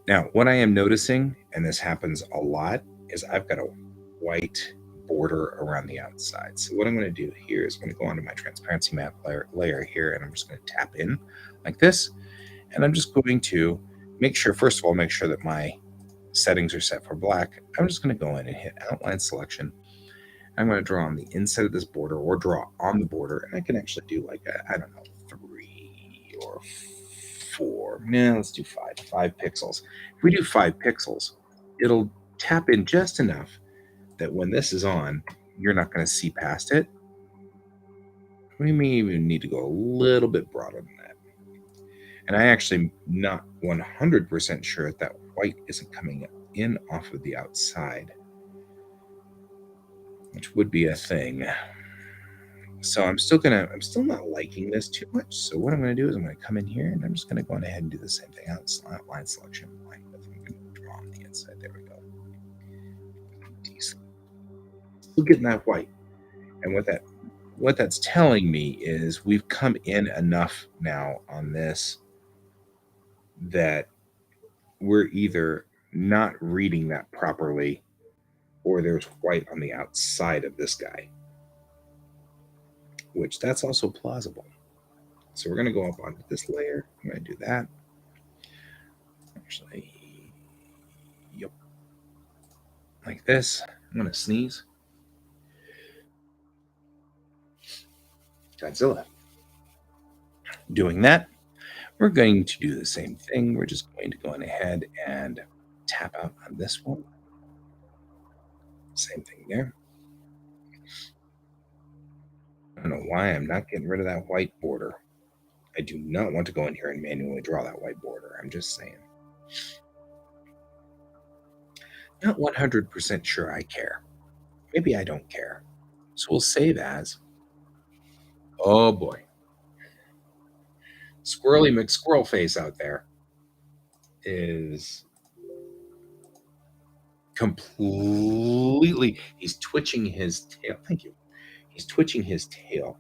Now, what I am noticing, and this happens a lot, is I've got a white border around the outside. So what I'm going to do here is I'm going to go onto my transparency map layer here, and I'm just going to tap in like this. And I'm just going to make sure, first of all, make sure that my settings are set for black. I'm just going to go in and hit outline selection. I'm going to draw on the inside of this border or draw on the border. And I can actually do like, I don't know, 3 or 4. No, let's do 5 pixels. If we do 5 pixels, it'll tap in just enough that when this is on, you're not going to see past it. We may even need to go a little bit broader than that. And I actually not 100% sure that white isn't coming in off of the outside, which would be a thing. So I'm still not liking this too much. So what I'm going to do is I'm going to come in here and I'm just going to go ahead and do the same thing. Outline selection. I'm going to draw on the inside. There we go. Still getting that white. And what that's telling me is we've come in enough now on this that we're either not reading that properly or there's white on the outside of this guy, which that's also plausible. So we're going to go up onto this layer. I'm going to do that. Actually, yep. Like this. I'm going to sneeze. Godzilla. Doing that, we're going to do the same thing. We're just going to go ahead and tap out on this one. Same thing there. I don't know why I'm not getting rid of that white border. I do not want to go in here and manually draw that white border. I'm just saying. Not 100% sure I care. Maybe I don't care. So we'll save as. Oh boy. Squirrely McSquirrel face out there is completely. He's twitching his tail. Thank you. He's twitching his tail,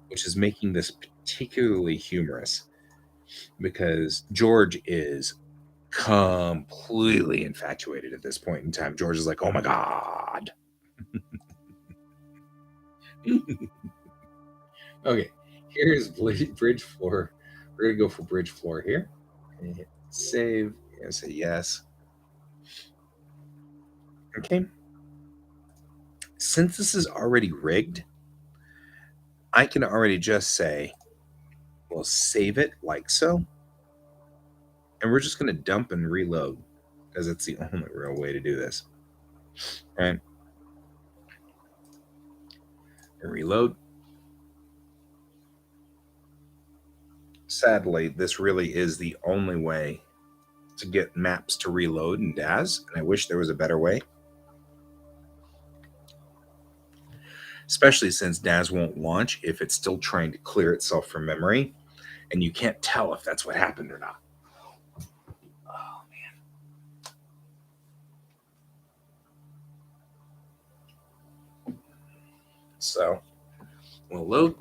which is making this particularly humorous because George is completely infatuated at this point in time. George is like, oh my God. Okay, here's bridge floor. We're going to go for bridge floor here. And hit save and say yes. Okay. Since this is already rigged, I can already just say, we'll save it like so. And we're just going to dump and reload because it's the only real way to do this. Right? And reload. Sadly, this really is the only way to get maps to reload in DAZ, and I wish there was a better way. Especially since DAZ won't launch if it's still trying to clear itself from memory, and you can't tell if that's what happened or not. Oh, man. So, we'll load.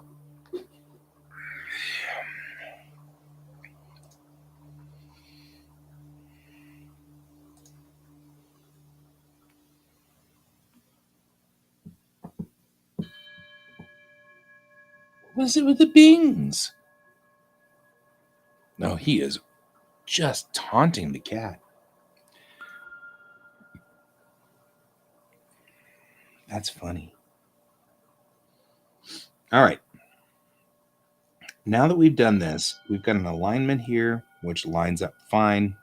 What was it with the bings? No, he is just taunting the cat. That's funny. All right. Now that we've done this, we've got an alignment here, which lines up fine.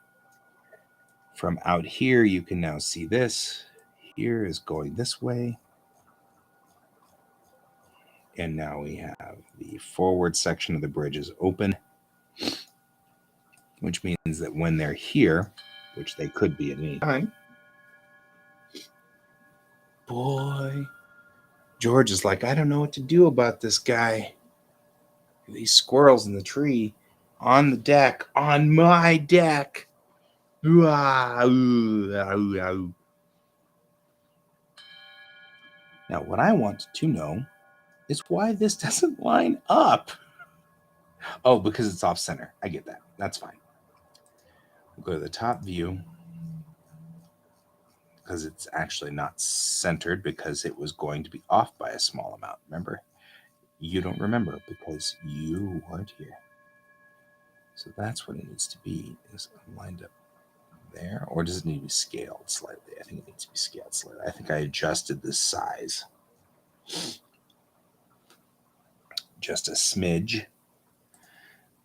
From out here, you can now see this. Here is going this way. And now we have the forward section of the bridge is open, which means that when they're here, which they could be at any time, boy, George is like, I don't know what to do about this guy. These squirrels in the tree, on the deck, on my deck. Now, what I want to know is why this doesn't line up. Oh, because it's off center. I get that. That's fine. We'll go to the top view because it's actually not centered because it was going to be off by a small amount. Remember? You don't remember because you weren't here. So that's what it needs to be, is lined up there. Or does it need to be scaled slightly? I think it needs to be scaled slightly. I think I adjusted the size just a smidge.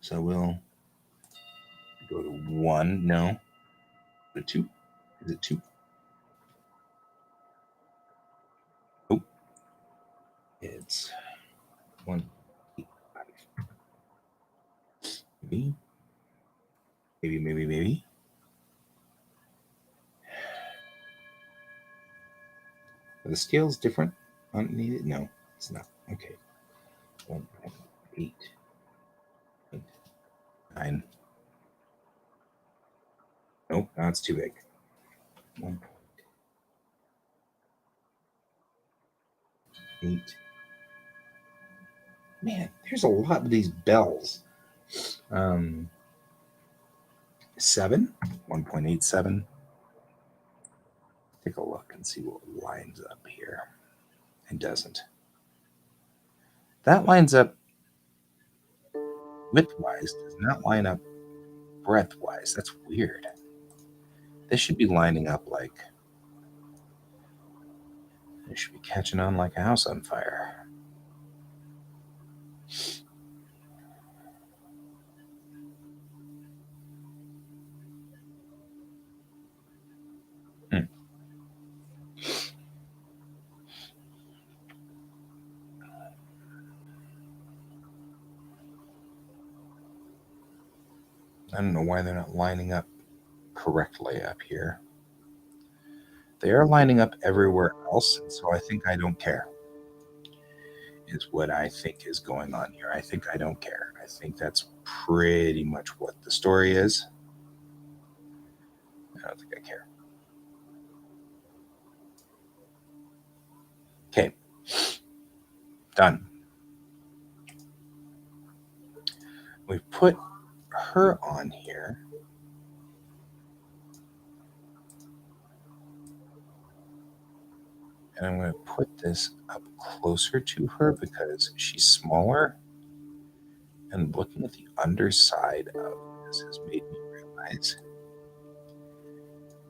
So we'll go to 1. No. Go to 2. Is it 2? Oh. It's 1. Maybe. Maybe. Are the scales different? Unneeded? No, it's not. Okay. 1.8. 9. Nope, now it's too big. 1.8. Man, there's a lot of these bells. 7. 1.87. Take a look and see what lines up here. It doesn't. That lines up width-wise, does not line up breadth-wise. That's weird. This should be lining up like, it should be catching on like a house on fire. I don't know why they're not lining up correctly up here. They are lining up everywhere else, and so I think I don't care, is what I think is going on here. I think I don't care. I think that's pretty much what the story is. I don't think I care. Okay. Done. We've put her on here. And I'm going to put this up closer to her because she's smaller. And looking at the underside of this has made me realize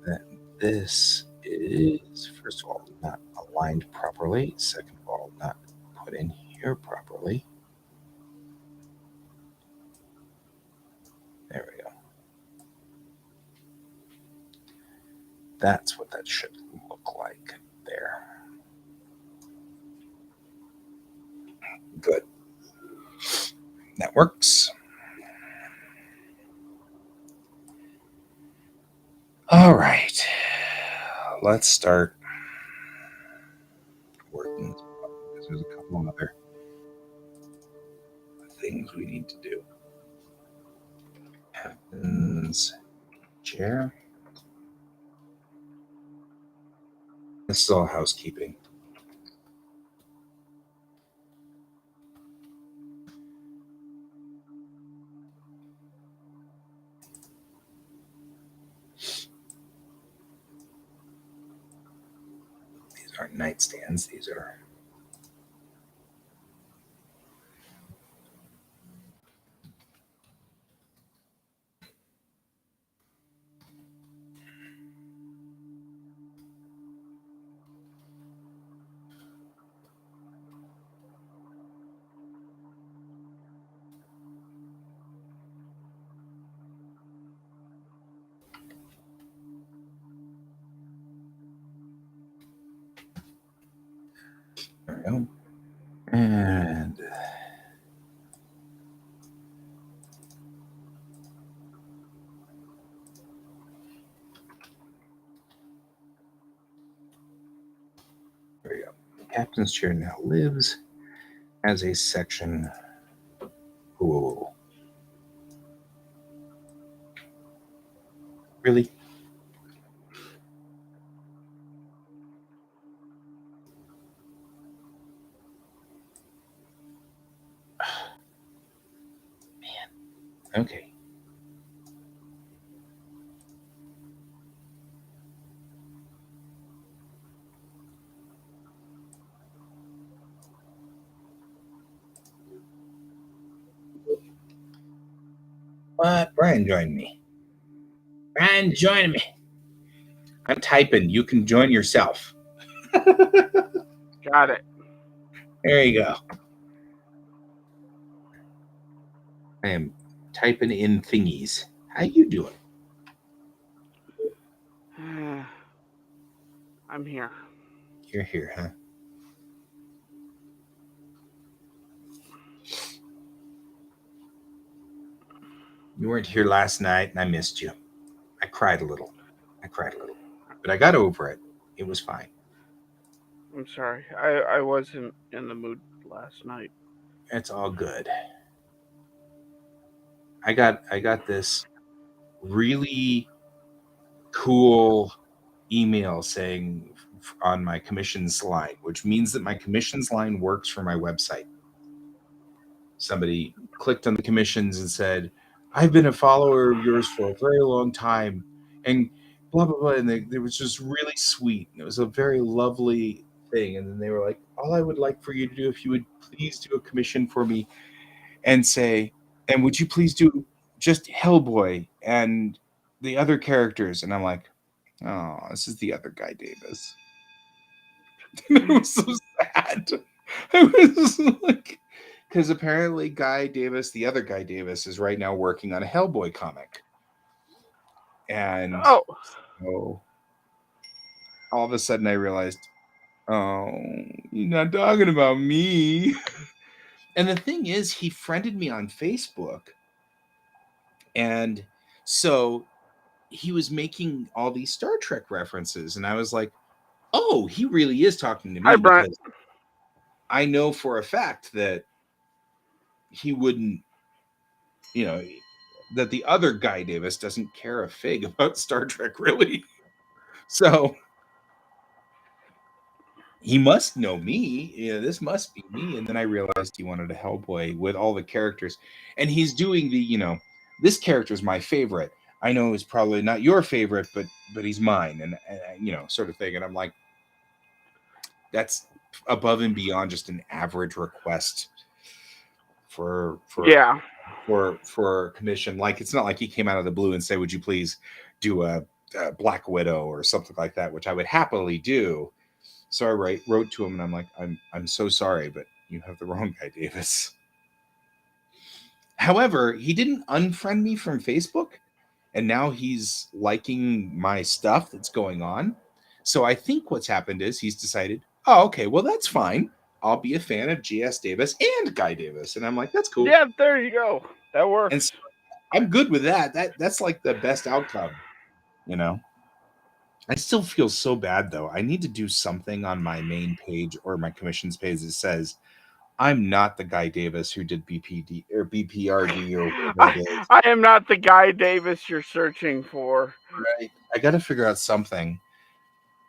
that this is, first of all, not aligned properly. Second of all, not put in here properly. There we go. That's what that should look like there. Good. That works. All right. Let's start working because there's a couple other things we need to do. Captain's chair. This is all housekeeping. These aren't nightstands. These are. There we go. And there we go. The captain's chair now lives as a section. Ooh. Really? Man. Okay. What? Brian joined me. Brian join me. I'm typing. You can join yourself. Got it. There you go. I am typing in thingies. How you doing? I'm here. You're here, huh? You weren't here last night, and I missed you. I cried a little. But I got over it. It was fine. I'm sorry. I wasn't in the mood last night. It's all good. I got this really cool email saying on my commissions line, which means that my commissions line works for my website. Somebody clicked on the commissions and said, I've been a follower of yours for a very long time, and blah blah blah. And it was just really sweet. It was a very lovely thing. And then they were like, all I would like for you to do, if you would please do a commission for me and say, and would you please do just Hellboy and the other characters? And I'm like, oh, this is the other guy, Davis. It was so sad. I was like, because apparently Guy Davis, the other Guy Davis, is right now working on a Hellboy comic. And so all of a sudden I realized, oh, you're not talking about me. And the thing is, he friended me on Facebook. And so he was making all these Star Trek references. And I was like, oh, he really is talking to Hi, me, Brent. because I know for a fact that he wouldn't, you know, that the other Guy Davis doesn't care a fig about Star Trek, really. So he must know me. This must be me. And then I realized he wanted a Hellboy with all the characters. And he's doing this character is my favorite. I know it's probably not your favorite, but he's mine, and sort of thing. And I'm like, that's above and beyond just an average request for Yeah. for commission. Like, it's not like he came out of the blue and said, would you please do a Black Widow or something like that, which I would happily do. So I wrote to him and I'm like, I'm so sorry, but you have the wrong guy, Davis. However, he didn't unfriend me from Facebook, and now he's liking my stuff that's going on. So I think what's happened is he's decided, oh, okay, well that's fine. I'll be a fan of GS Davis and Guy Davis, and I'm like, that's cool. Yeah, there you go. That And works. so I'm good with that. That's like the best outcome, you know. I still feel so bad though. I need to do something on my main page or my commissions page that says I'm not the Guy Davis who did BPD or BPRD or whatever I, it is. I am not the Guy Davis you're searching for. Right. I got to figure out something,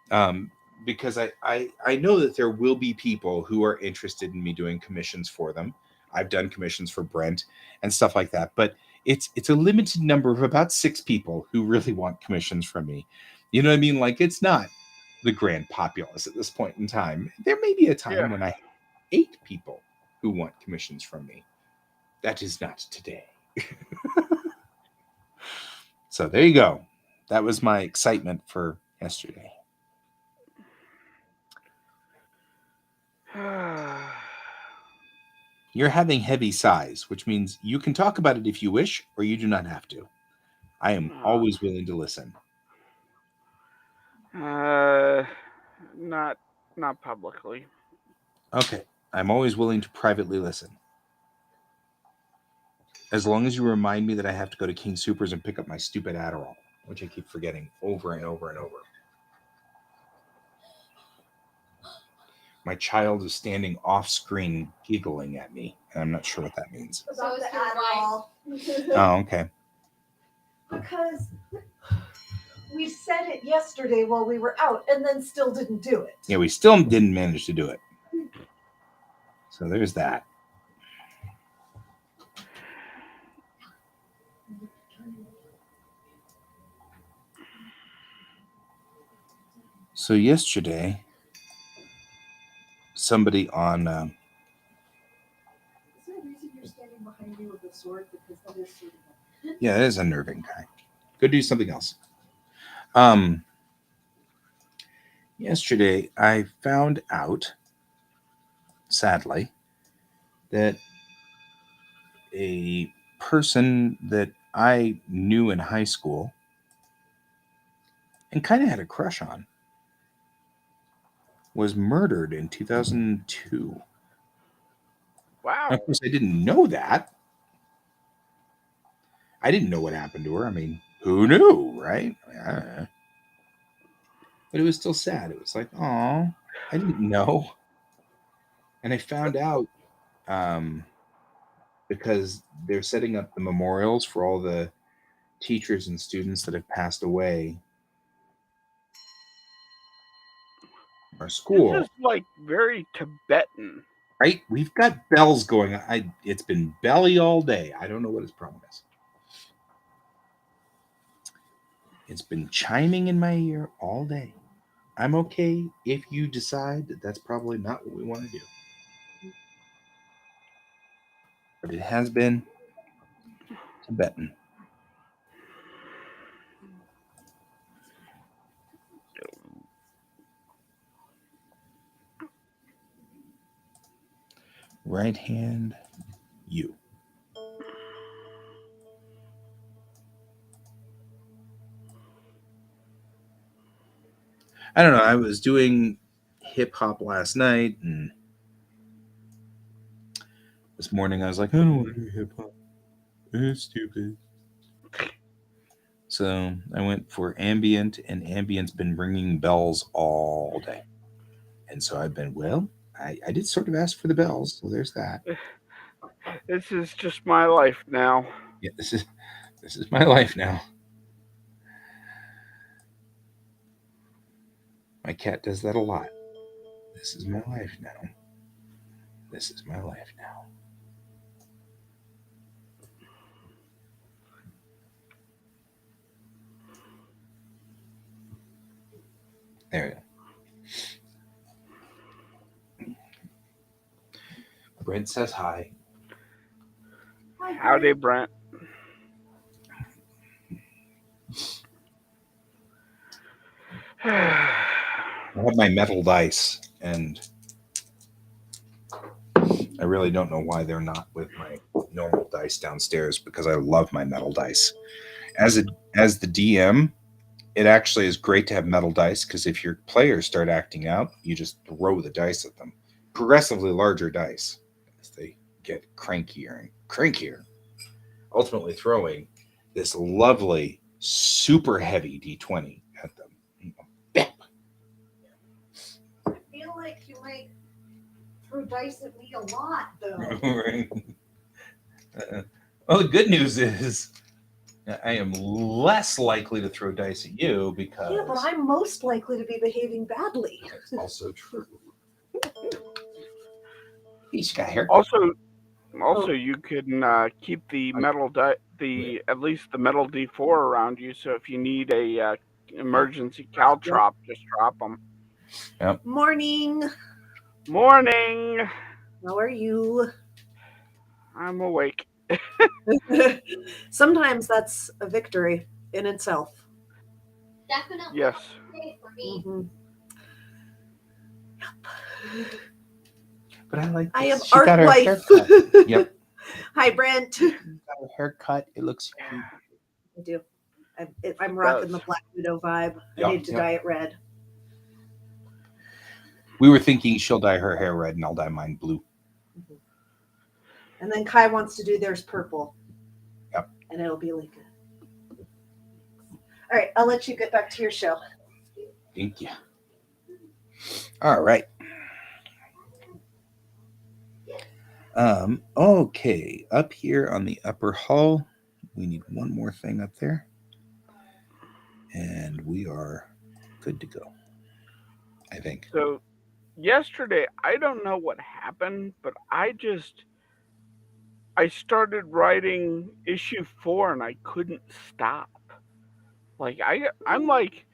um, because I know that there will be people who are interested in me doing commissions for them. I've done commissions for Brent and stuff like that, but it's a limited number of about 6 people who really want commissions from me. You know what I mean? Like it's not the grand populace at this point in time. There may be a time Yeah. when I have 8 people who want commissions from me. That is not today. So there you go. That was my excitement for yesterday. You're having heavy sighs, which means you can talk about it if you wish, or you do not have to. I am uh, always willing to listen. uh, not not publicly. Okay. I'm always willing to privately listen. As long as you remind me that I have to go to King Supers and pick up my stupid Adderall, which I keep forgetting over and over and over. My child is standing off screen giggling at me, and I'm not sure what that means. About the Adderall. Oh, okay. Because we said it yesterday while we were out and then still didn't do it. Yeah, we still didn't manage to do it. So there's that. So yesterday, somebody on Is there a reason you're standing behind me with a sword? Because that is sort of yeah, that is unnerving guy. Go do something else. Um, Yesterday I found out, sadly, that a person that I knew in high school and kind of had a crush on was murdered in 2002. Wow. Of course, I didn't know that. I didn't know what happened to her. I mean, who knew, right? But it was still sad. It was like, oh, I didn't know. And I found out, um, because they're setting up the memorials for all the teachers and students that have passed away from our This school. is like very Tibetan. Right? We've got bells going. It's been belly all day. I don't know what his problem is. It's been chiming in my ear all day. I'm okay if you decide that that's probably not what we want to do. But it has been Tibetan. Right hand, you. I don't know. I was doing hip hop last night, and this morning I was like, I don't want to do hip hop. It's stupid. So I went for ambient, and ambient's been ringing bells all day. And so I've been, well, I did sort of ask for the bells, so there's that. This is just my life now. Yeah, this is my life now. My cat does that a lot. This is my life now. This is my life now. There we go. Brent says hi. Howdy, Brent. I have my metal dice, and I really don't know why they're not with my normal dice downstairs because I love my metal dice. As the DM, it actually is great to have metal dice because if your players start acting out, you just throw the dice at them. Progressively larger dice as they get crankier and crankier, ultimately throwing this lovely, super heavy d20 at them. Bam! I feel like you might throw dice at me a lot, though. Well, the good news is I am less likely to throw dice at you because Yeah, but I'm most likely to be behaving badly. that's also true. He's got a haircut. Also, you can keep the at least the metal D4 around you. So if you need a emergency caltrop, just drop them. Yep. Morning. Morning. How are you? I'm awake. Sometimes that's a victory in itself. Definitely Yes. day for me. Mhm. But I like I this. am She art got her wife. haircut. Yep. Hi, Brent. Got her haircut. It looks cute. I do. I'm rocking does. the Black Widow vibe. Yep, I need to yep. dye it red. We were thinking she'll dye her hair red and I'll dye mine blue. And then Kai wants to do theirs purple. Yep. And it'll be like all right, I'll let you get back to your show. Thank you. All right. Okay. Up here on the upper hall, we need one more thing up there. And we are good to go. I think. So yesterday, I don't know what happened, but I started writing issue 4 and I couldn't stop. Like I'm like,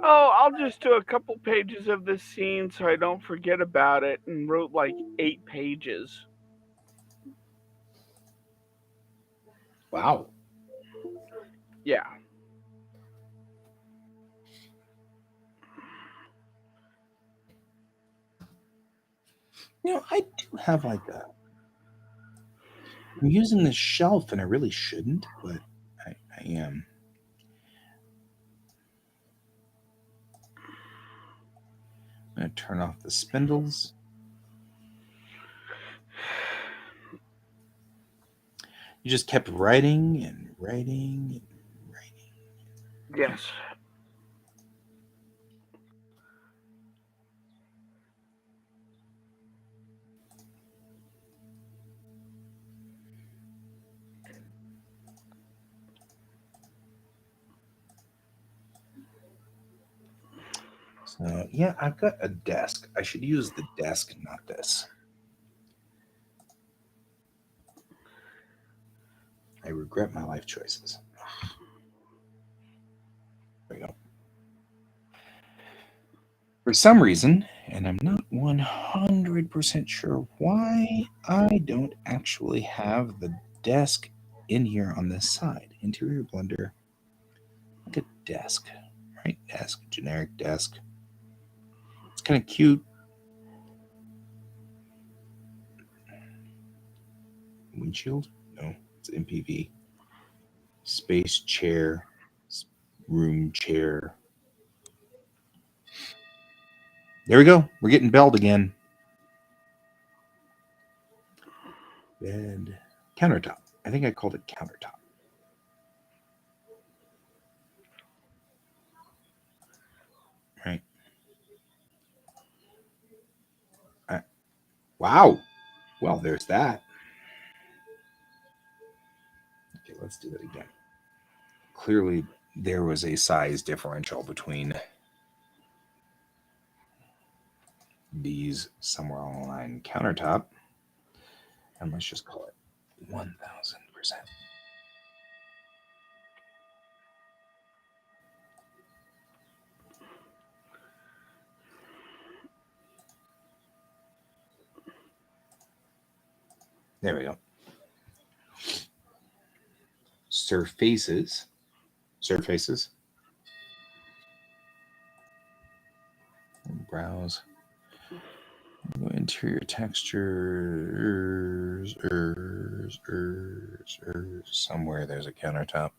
oh, I'll just do a couple pages of this scene so I don't forget about it, and wrote like 8 pages. Wow. Yeah. I do have like a. I'm using this shelf and I really shouldn't, but I am. I'm going to turn off the spindles. You just kept writing and writing and writing. Yes. So, yeah, I've got a desk. I should use the desk, not this. I regret my life choices. There we go. For some reason, and I'm not 100% sure why, I don't actually have the desk in here on this side. Interior blender. Look at desk. Right? Desk. Generic desk. It's kind of cute. Windshield? No, it's MPV. Space chair. Room chair. There we go. We're getting belled again. Bed. Countertop. I think I called it countertop. Right. Wow. Well, there's that. Okay, let's do it again. Clearly, there was a size differential between these somewhere along the line. Countertop. And let's just call it 1000%. There we go. Surfaces. interior textures. Somewhere there's a countertop.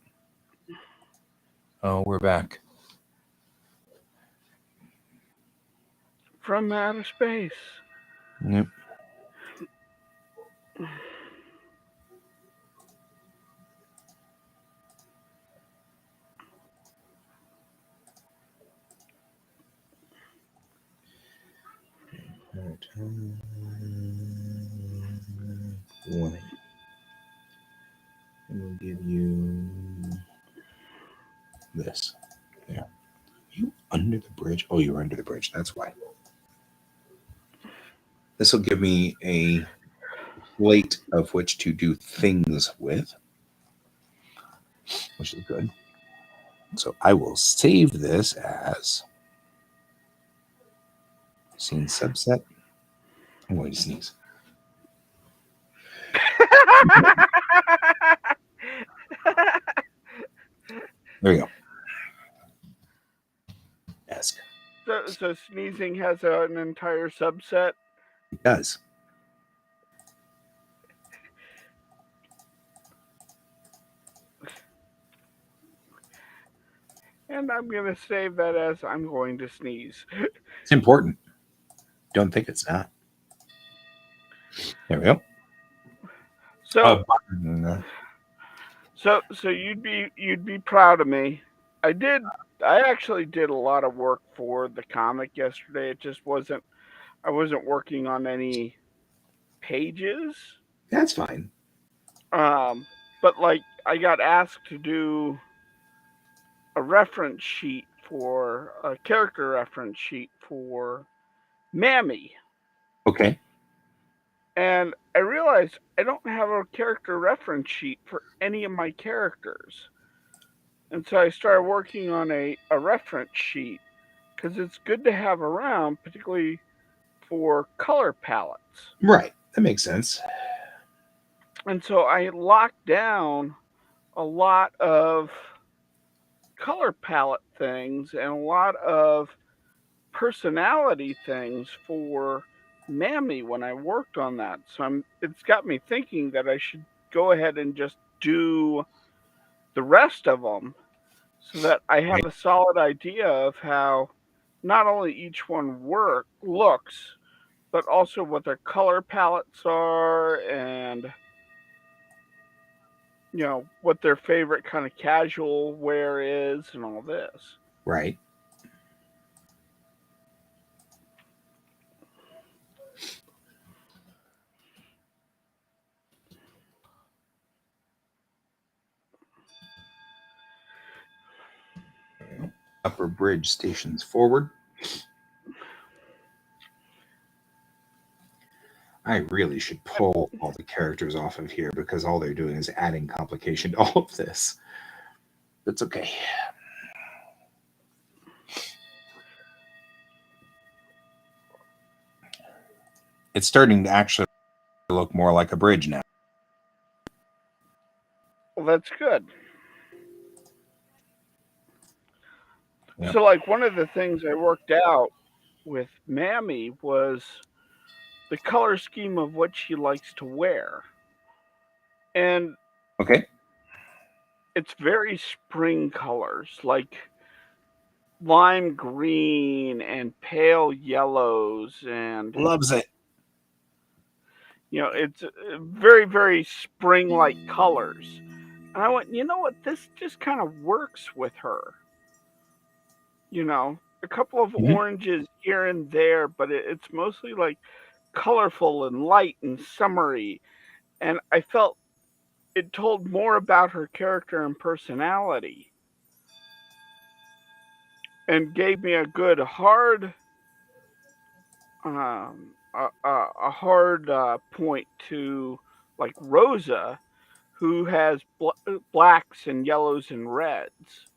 Oh, we're back. From outer space. Yep. One. And we'll give you this. There. You under the bridge? Oh, you're under the bridge. That's why. This will give me a plate of which to do things with, which is good. So I will save this as scene subset. I'm going to sneeze. There we go. Ask. So sneezing has an entire subset. It does. And I'm going to save that as I'm going to sneeze. It's important. Don't think it's not. There we go. So so you'd be proud of me. I actually did a lot of work for the comic yesterday. It just wasn't I wasn't working on any pages. That's fine. But like I got asked to do a reference sheet for a character reference sheet for Mammy. Okay. And I realized I don't have a character reference sheet for any of my characters. And so I started working on a reference sheet because it's good to have around, particularly for color palettes. Right. That makes sense. And so I locked down a lot of color palette things and a lot of personality things for Mammy when I worked on that. So it's got me thinking that I should go ahead and just do the rest of them so that I have a solid idea of how not only each one looks, but also what their color palettes are and what their favorite kind of casual wear is and all this. Right. Upper bridge stations forward. I really should pull all the characters off of here because all they're doing is adding complication to all of this. That's okay. It's starting to actually look more like a bridge now. Well, that's good. Yep. So, like, one of the things I worked out with Mammy was the color scheme of what she likes to wear. And okay, it's very spring colors, like lime green and pale yellows, and loves it. It's very, very spring-like colors. And I went, you know what? This just kind of works with her. A couple of oranges here and there, but it's mostly like colorful and light and summery. And I felt it told more about her character and personality and gave me a good hard a hard point to like Rosa, who has blacks and yellows and reds.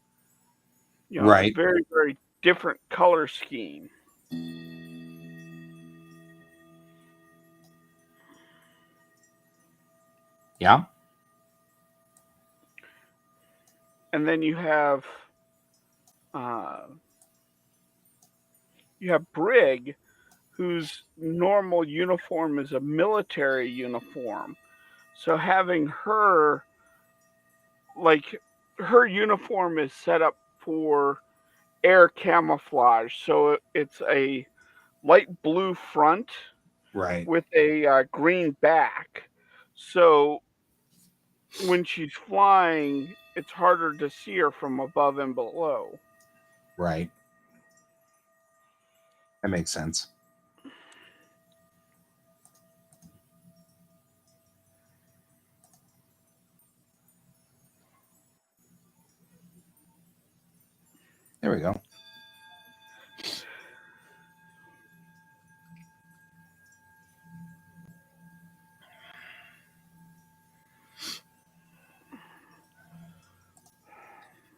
Right. Very, very different color scheme. Yeah. And then you have Brig, whose normal uniform is a military uniform. So having her, like, her uniform is set up for air camouflage. So it's a light blue front Right. with a green back. So when she's flying, it's harder to see her from above and below. Right. That makes sense. There we go.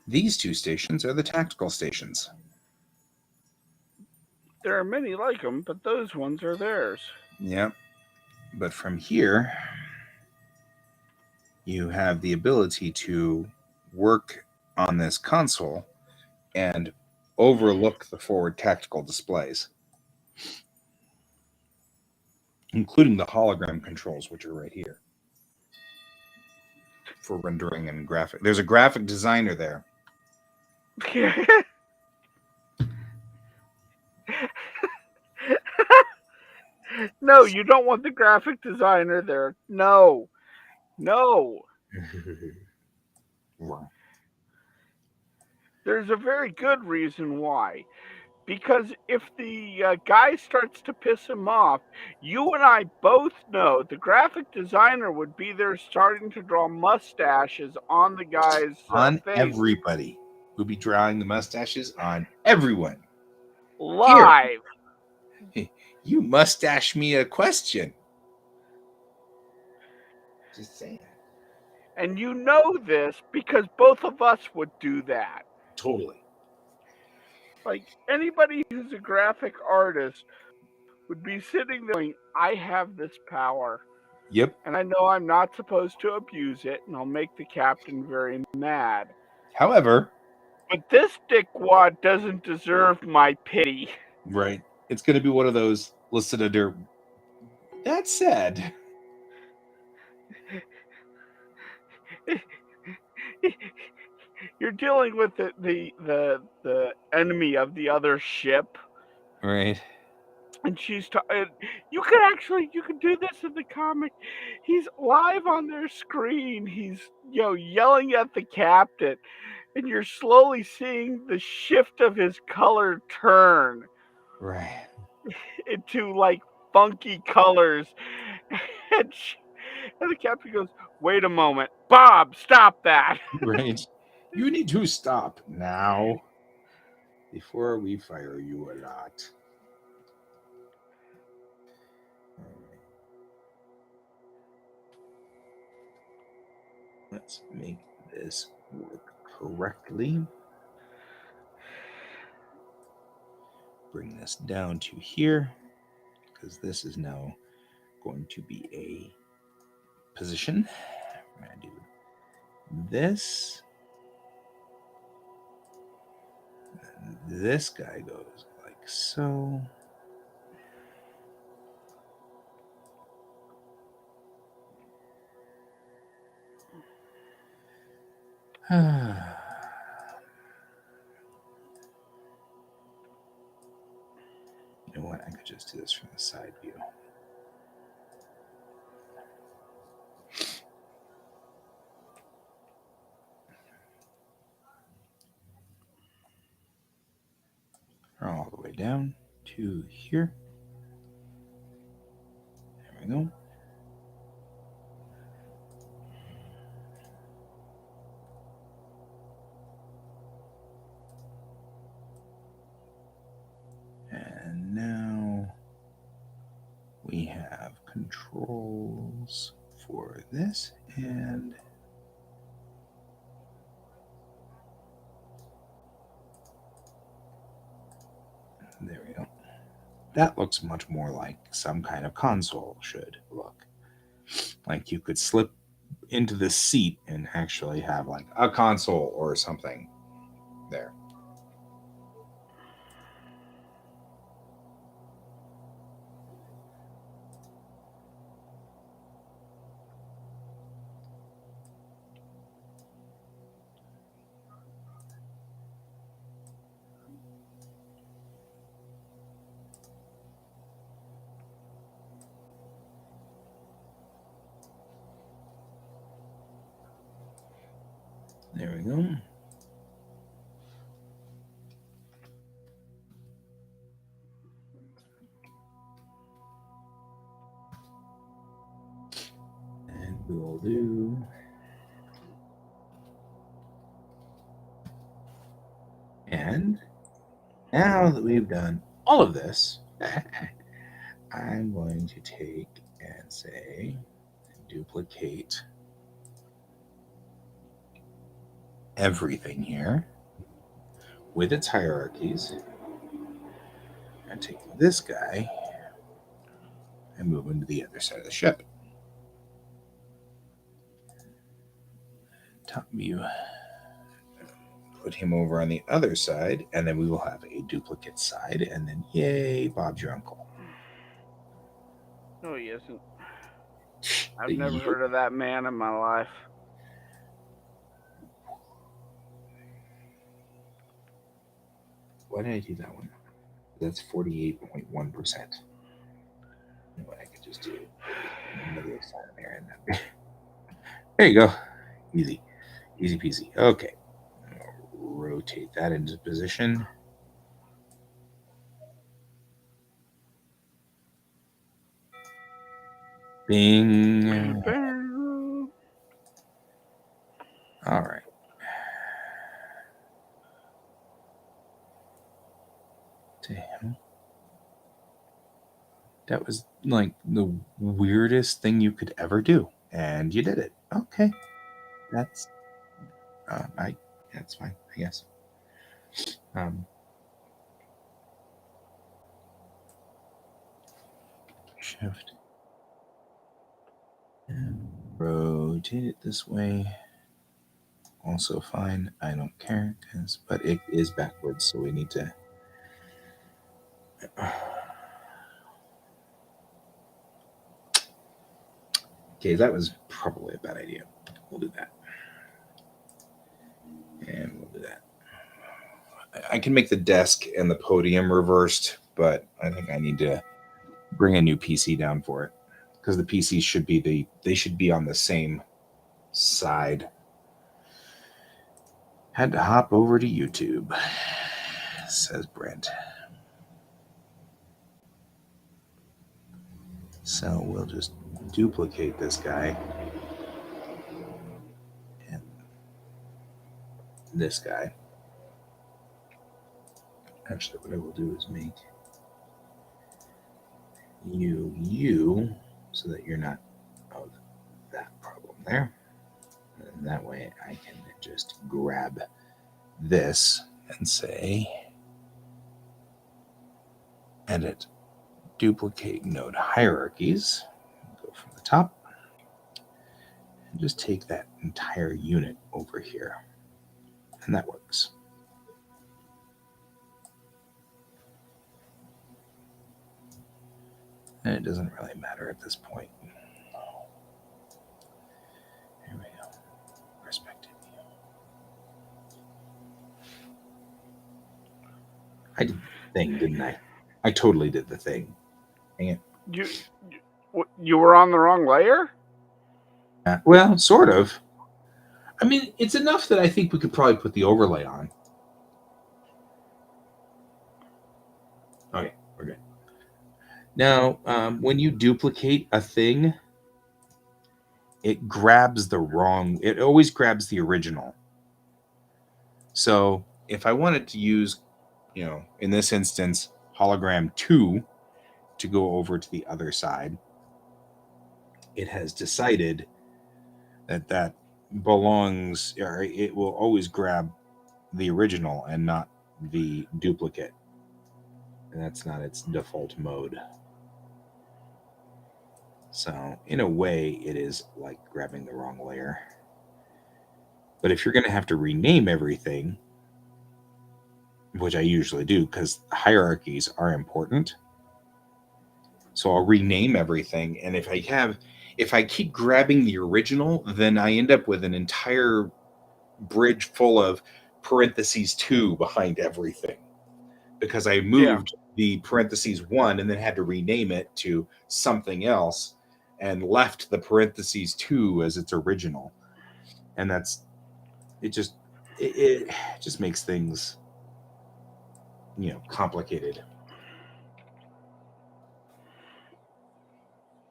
These two stations are the tactical stations. There are many like them, but those ones are theirs. Yep. But from here, you have the ability to work on this console and overlook the forward tactical displays, including the hologram controls, which are right here for rendering and graphic. There's a graphic designer there. No, you don't want the graphic designer there. No, no. There's a very good reason why. Because if the guy starts to piss him off, you and I both know the graphic designer would be there starting to draw mustaches on the guy's On face everybody. We'll be drawing the mustaches on everyone. Here, live. you mustache me a question. Just saying. And you know this because both of us would do that. Totally. Like anybody who's a graphic artist would be sitting there going, I have this power. Yep. And I know I'm not supposed to abuse it, and I'll make the captain very mad. However, But this dickwad doesn't deserve my pity. right, it's going to be one of those listed under. That said, You're dealing with the enemy of the other ship, right, and you could do this in the comic. He's live on their screen. He's yelling at the captain, and you're slowly seeing the shift of his color turn right, into like funky colors, and, and the captain goes, "Wait a moment, Bob, stop that!" right. You need to stop now before we fire you a lot. Let's make this work correctly. Bring this down to here because this is now going to be a position. I'm going to do this. And this guy goes like so. You know what? I could just do this from the side view. All the way down to here. There we go. And now we have controls for this and there we go. That looks much more like some kind of console should look. Like you could slip into the seat and actually have like a console or something there. There we go. And we will do and now that we've done all of this, I'm going to take and say duplicate everything here with its hierarchies and take this guy and move him to the other side of the ship. Top view. Put him over on the other side, and then we will have a duplicate side, and then yay, Bob's your uncle. No, he isn't. I've never heard of that man in my life. Why did I do that one? That's 48.1%. You know what I could just do? Another side there, and there you go. Easy. Easy peasy. Okay. Rotate that into position. Bing. All right. Damn. That was like the weirdest thing you could ever do, and you did it. Okay. That's that's fine, I guess. Shift and rotate it this way. Also fine. I don't care, but it is backwards, so we need to. Okay, that was probably a bad idea. We'll do that. And we'll do that. I can make the desk and the podium reversed, but I think I need to bring a new PC down for it. Because the PCs should be they should be on the same side. Had to hop over to YouTube, says Brent. So we'll just duplicate this guy and this guy. Actually, what I will do is make you so that you're not of that problem there. And that way I can just grab this and say edit duplicate node hierarchies. Go from the top and just take that entire unit over here. And that works. And it doesn't really matter at this point. Here we go. Perspective view. I did the thing, didn't I? I totally did the thing. Dang it. You were on the wrong layer? Well, sort of. I mean, it's enough that I think we could probably put the overlay on. Okay, we're good. Now, when you duplicate a thing, it grabs the wrong, it always grabs the original. So if I wanted to use, in this instance, hologram 2 to go over to the other side, it has decided that belongs, or it will always grab the original and not the duplicate. And that's not its default mode. So in a way, it is like grabbing the wrong layer. But if you're going to have to rename everything, which I usually do because hierarchies are important, so I'll rename everything. And if I keep grabbing the original, then I end up with an entire bridge full of parentheses 2 behind everything because I moved the parentheses 1 and then had to rename it to something else and left the parentheses 2 as its original. And that's it just it just makes things complicated.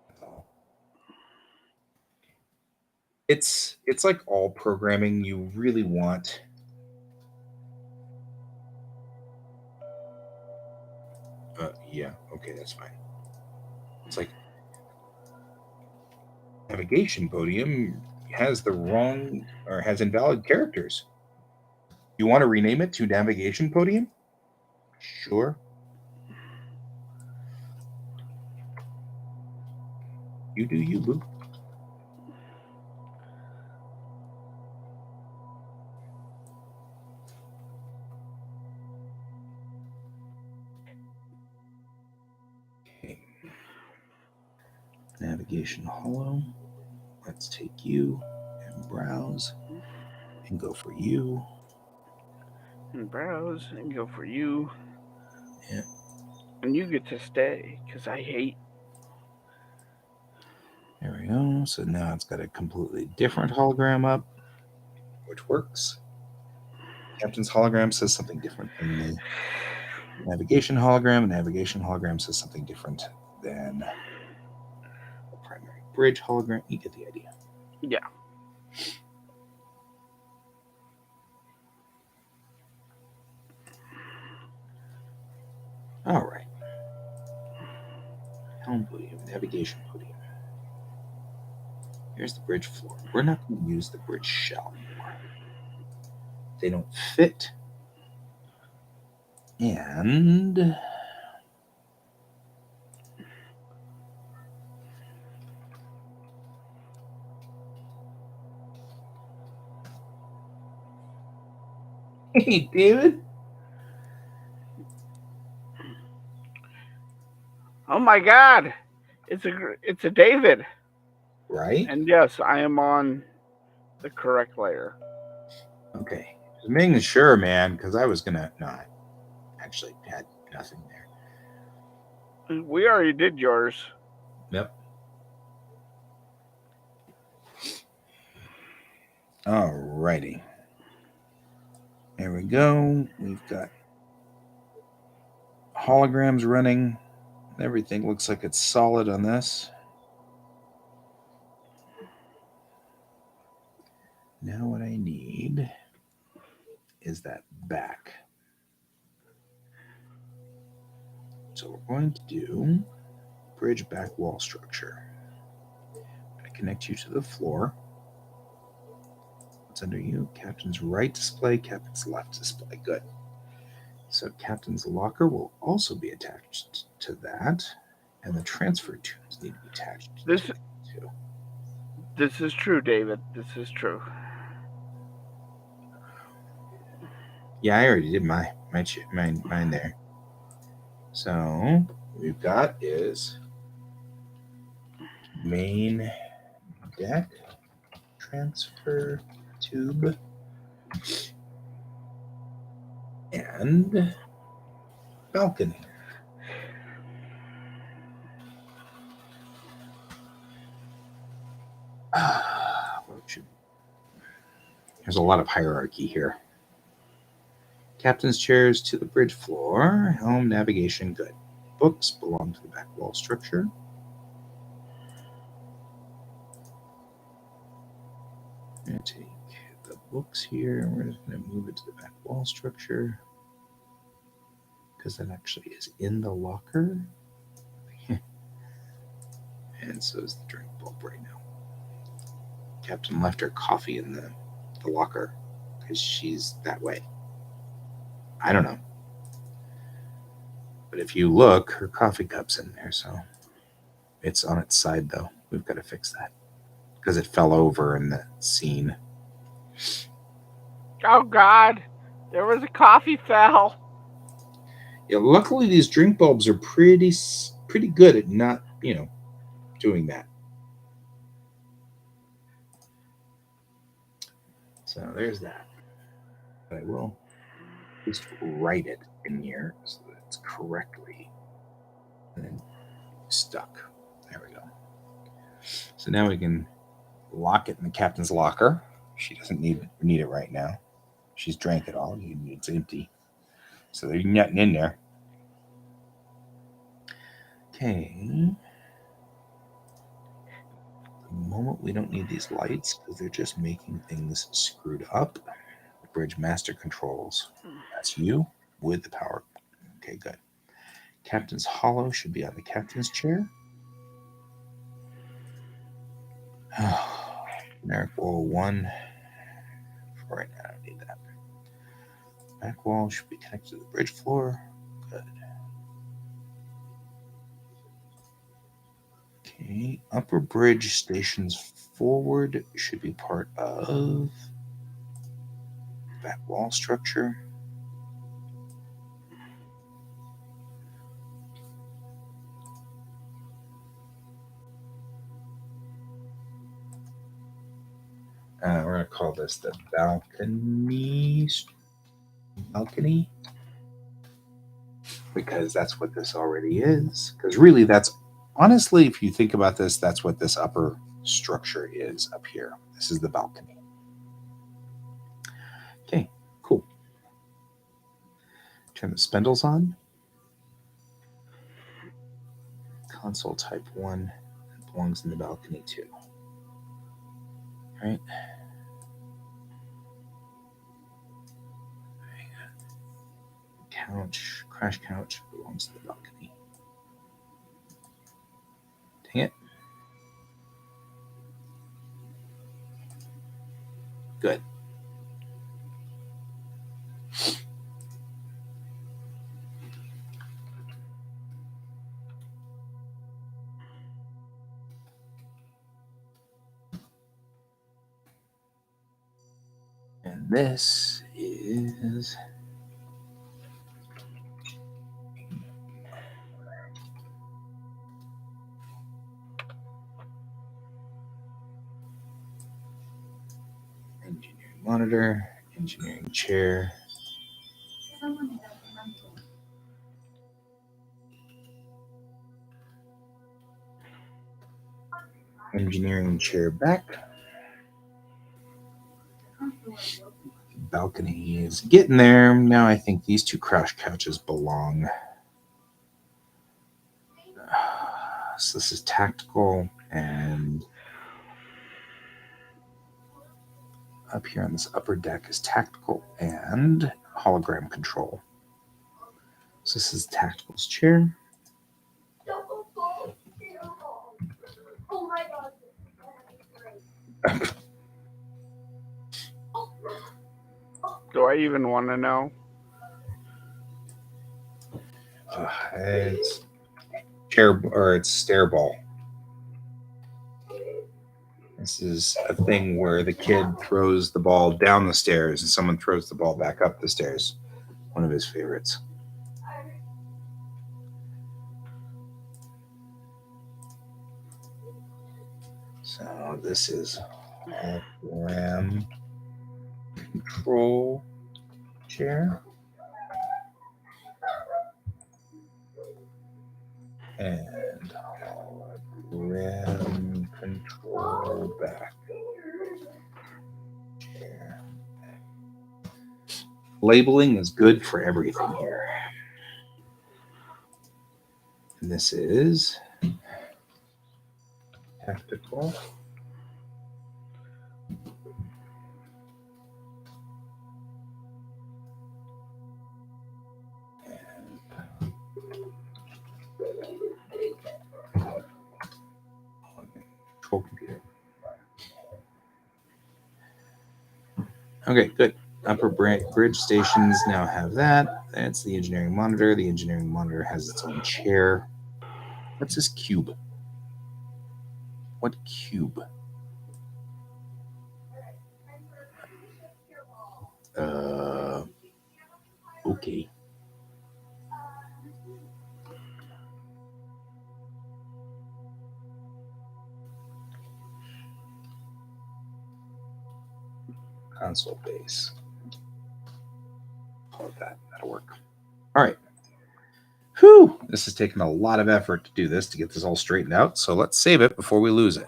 That's all. It's like all programming. You really want yeah, okay, that's fine. It's like navigation podium has the wrong or has invalid characters. You want to rename it to navigation podium? Sure. You do you, boo. Okay. Navigation hollow. Let's take you and browse and go for you. And browse and go for you. Yeah. And you get to stay, because I hate. There we go. So now it's got a completely different hologram up, which works. Captain's hologram says something different than the navigation hologram. The navigation hologram says something different than the primary bridge hologram. You get the idea. Yeah. All right. Helm podium, navigation podium. Here's the bridge floor. We're not going to use the bridge shell anymore. They don't fit. And hey, David. Oh my God! It's a David. Right? And yes, I am on the correct layer. Okay. Just making sure, man, because I was gonna. No, I actually had nothing there. We already did yours. Yep. Alrighty. There we go. We've got holograms running. Everything looks like it's solid on this. Now what I need is that back. So we're going to do bridge back wall structure. I'm going to connect you to the floor. What's under you? Captain's right display, captain's left display. Good. So captain's locker will also be attached to that, and the transfer tubes need to be attached This to it too. this is true, David. This is true. Yeah, I already did mine there. So we've got is main deck transfer tube and balcony. There's a lot of hierarchy here. Captain's chairs to the bridge floor. Helm, navigation, good. Books belong to the back wall structure. I'm going to take the books here and we're just going to move it to the back wall structure because that actually is in the locker. And so is the drink bulb right now. Captain left her coffee in the locker because she's that way. I don't know. But if you look, her coffee cup's in there, so it's on its side though. We've got to fix that because it fell over in the scene. Oh God! There was a coffee fell. Yeah, luckily these drink bulbs are pretty good at not doing that. So there's that. But I will just write it in here so that it's correctly and then stuck. There we go. So now we can lock it in the captain's locker. She doesn't need it right now. She's drank it all. It's empty. So there's nothing in there. Okay. The moment we don't need these lights because they're just making things screwed up. Bridge master controls. That's you with the power. Okay, good. Captain's hollow should be on the captain's chair. Generic wall 1. For right now, I don't need that. Back wall should be connected to the bridge floor. Good. Okay. Upper bridge stations forward should be part of back wall structure. We're going to call this the balcony because that's what this already is. Because really, that's honestly, if you think about this, that's what this upper structure is up here. This is the balcony. Okay, cool. Turn the spindles on. Console type 1 belongs in the balcony too. Right? Couch, crash couch belongs to the balcony. Dang it. Good. And this is engineering monitor, engineering chair. Engineering chair back. Balcony is getting there. Now I think these two crash couches belong. So this is tactical, and up here on this upper deck is tactical and hologram control. So this is tactical's chair. Oh my god. Do I even want to know? It's chair or it's stair ball. This is a thing where the kid throws the ball down the stairs and someone throws the ball back up the stairs. One of his favorites. So this is hologram control chair. And hologram control back chair. Labeling is good for everything here. And this is tactical. Control computer. Okay, good. Upper bridge stations now have that. That's the engineering monitor. The engineering monitor has its own chair. What's this cube? What cube? Okay. Console base. Call it that. That'll work. All right. Whew. This has taken a lot of effort to do this, to get this all straightened out. So let's save it before we lose it.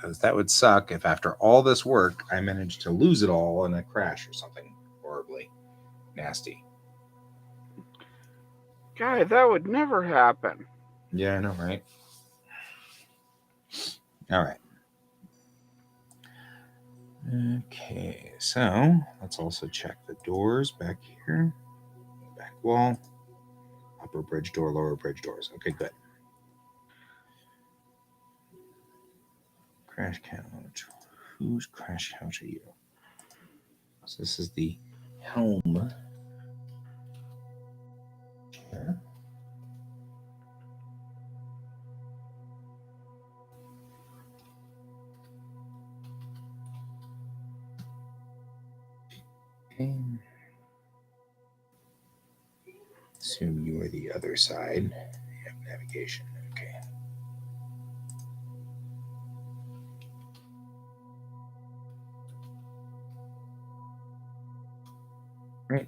Because that would suck if after all this work I managed to lose it all in a crash or something horribly nasty. Guy, that would never happen. Yeah, I know, right? All right. Okay, so let's also check the doors back here. Back wall, upper bridge door, lower bridge doors. Okay, good. Crash couch. Whose crash couch are you? So this is the helm chair. Okay. Assume you are the other side. You have navigation. Okay. Right.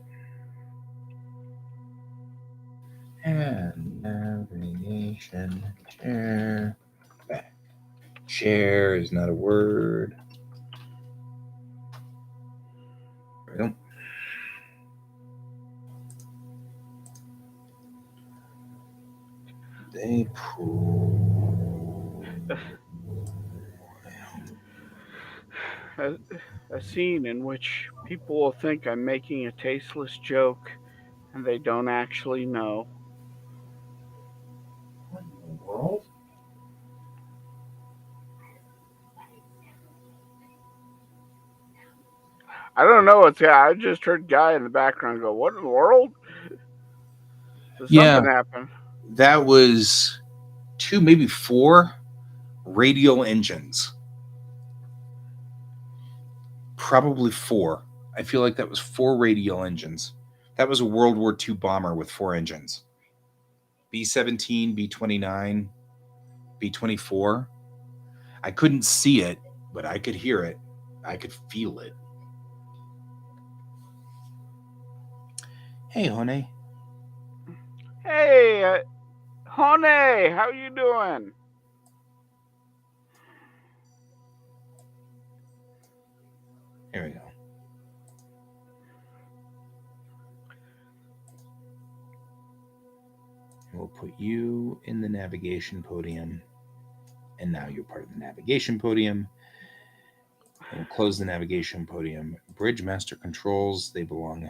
And navigation chair. Back. Chair is not a word. Right. They pull. A, a scene in which people will think I'm making a tasteless joke and they don't actually know. What in the world? I don't know what's yeah, I just heard Guy in the background go, "What in the world?" So Yeah, something happened. that was 2, maybe 4 radial engines. Probably 4. I feel like that was 4 radial engines. That was a World War II bomber with 4 engines. B-17, B-29, B-24. I couldn't see it, but I could hear it. I could feel it. Hey, honey. Hey, honey, how you doing? Here we go. We'll put you in the navigation podium. And now you're part of the navigation podium. And we'll close the navigation podium. Bridge master controls, they belong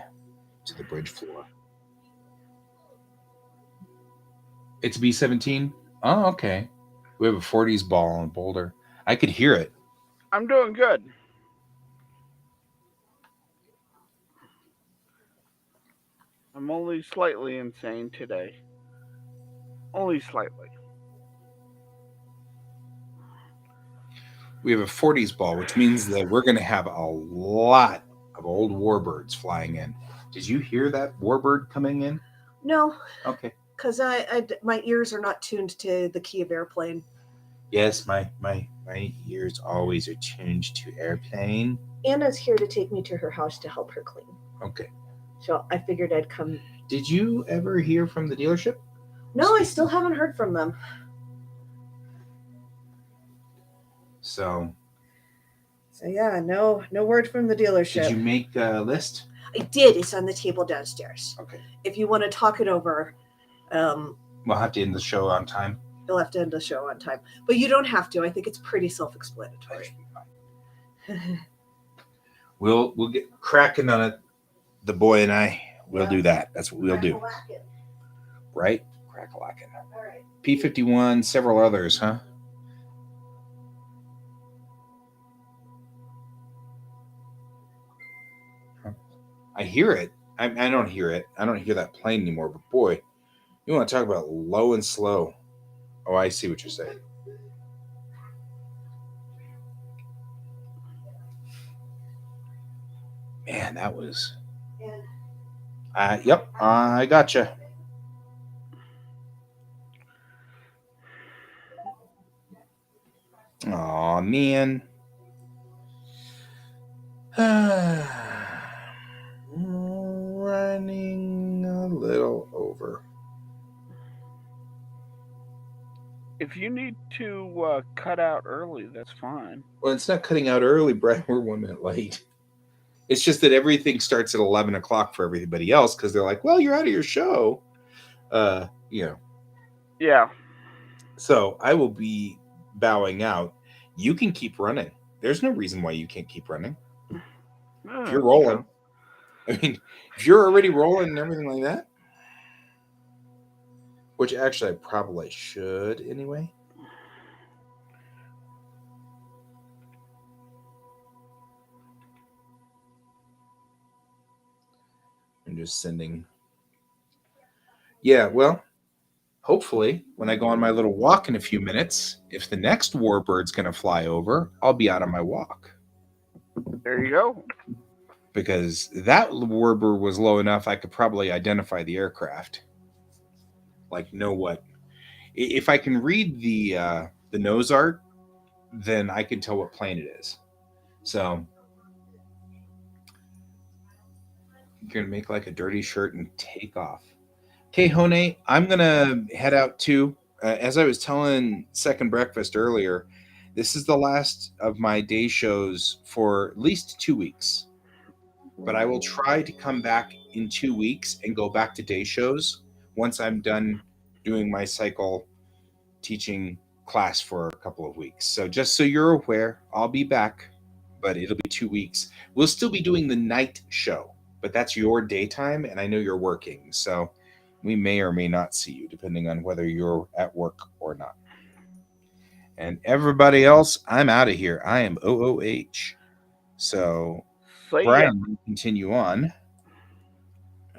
to the bridge floor. It's B-17? Oh, okay. We have a 40s ball on Boulder. I could hear it. I'm doing good. I'm only slightly insane today. Only slightly. We have a 40s ball, which means that we're going to have a lot of old warbirds flying in. Did you hear that warbird coming in? No, Okay. because my ears are not tuned to the key of airplane. Yes, my ears always are tuned to airplane. Anna's here to take me to her house to help her clean. Okay. So I figured I'd come. Did you ever hear from the dealership? No, I still haven't heard from them. So yeah, no word from the dealership. did you make a list? I did. It's on the table downstairs. Okay. If you want to talk it over, We'll have to end the show on time. you'll have to end the show on time. But you don't have to. I think it's pretty self-explanatory. We'll get cracking on it. The boy and I will do that. That's what we'll do. Right? Crack-a-lackin'. All right. P-51, several others, huh? I hear it. I don't hear it. I don't hear that plane anymore. But boy, you want to talk about low and slow. Oh, I see what you're saying. Man, that was. Yep, I gotcha. Aw, man. Running a little over. if you need to cut out early, that's fine. Well, it's not cutting out early, Brian. We're 1 minute late. It's just that everything starts at 11 o'clock for everybody else because they're like, well, you're out of your show. You know. Yeah. So I will be bowing out. You can keep running. There's no reason why you can't keep running. If you're rolling. True. I mean, if you're already rolling and everything like that, which actually I probably should anyway. I'm just sending. Yeah, well, hopefully when I go on my little walk in a few minutes, if the next warbird's going to fly over, I'll be out on my walk. There you go. Because that warbird was low enough, I could probably identify the aircraft. Like, know what? If I can read the nose art, then I can tell what plane it is. So you're going to make like a dirty shirt and take off. Okay, Hone, I'm going to head out too. As I was telling Second Breakfast earlier, this is the last of my day shows for at least 2 weeks. But I will try to come back in 2 weeks and go back to day shows once I'm done doing my cycle teaching class for a couple of weeks. So just so you're aware, I'll be back, but it'll be 2 weeks. We'll still be doing the night show, but that's your daytime, and I know you're working. So we may or may not see you, depending on whether you're at work or not. And everybody else, I'm out of here. I am OOH. So Brian, we continue on.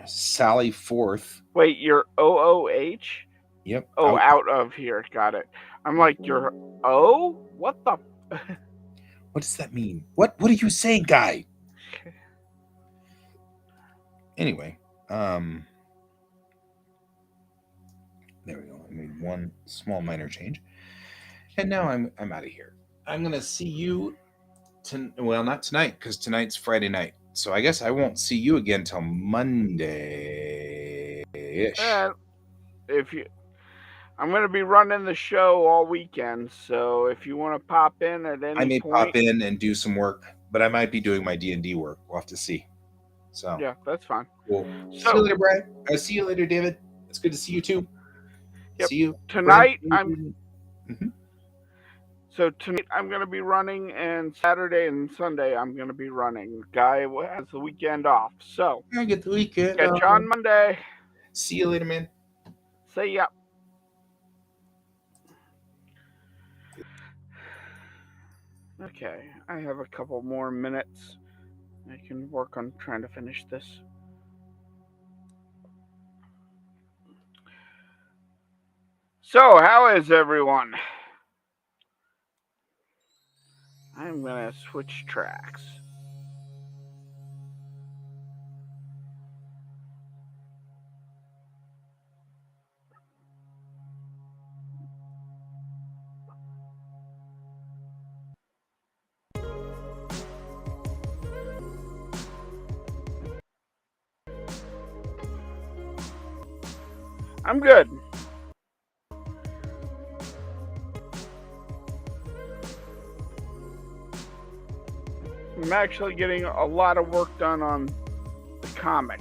Sally Forth. Wait, you're OOH? Yep. Oh, out of here. Got it. I'm like, you're O? What the? What does that mean? What are you saying, guy? Anyway, there we go. I made one small minor change. And now I'm out of here. I'm going to see you well, not tonight, because tonight's Friday night. So I guess I won't see you again till Monday-ish. I'm going to be running the show all weekend, so if you want to pop in at any point... I may pop in and do some work, but I might be doing my D&D work. We'll have to see. So yeah, that's fine. Cool. See you later, Brian. I'll see you later, David. It's good to see you, too. Yep. See you. Tonight, So tonight I'm going to be running, and Saturday and Sunday I'm going to be running. Guy has the weekend off, so I get the weekend. Catch you on Monday. See you later, man. See ya. Okay, I have a couple more minutes. I can work on trying to finish this. So, how is everyone? I'm going to switch tracks. I'm good. I'm actually getting a lot of work done on the comic,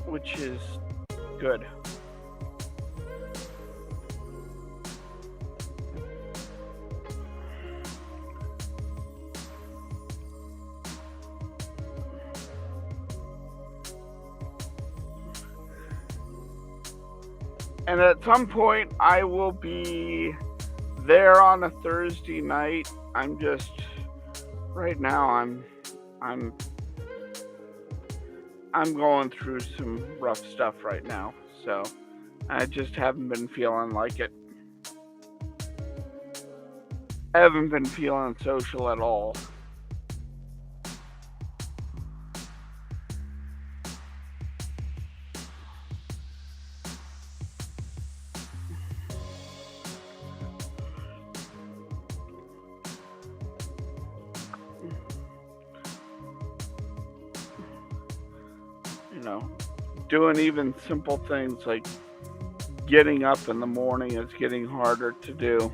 which is good. And at some point, I will be there on a Thursday night. I'm just right now. I'm going through some rough stuff right now, so I just haven't been feeling like it. I haven't been feeling social at all. Doing even simple things like getting up in the morning is getting harder to do.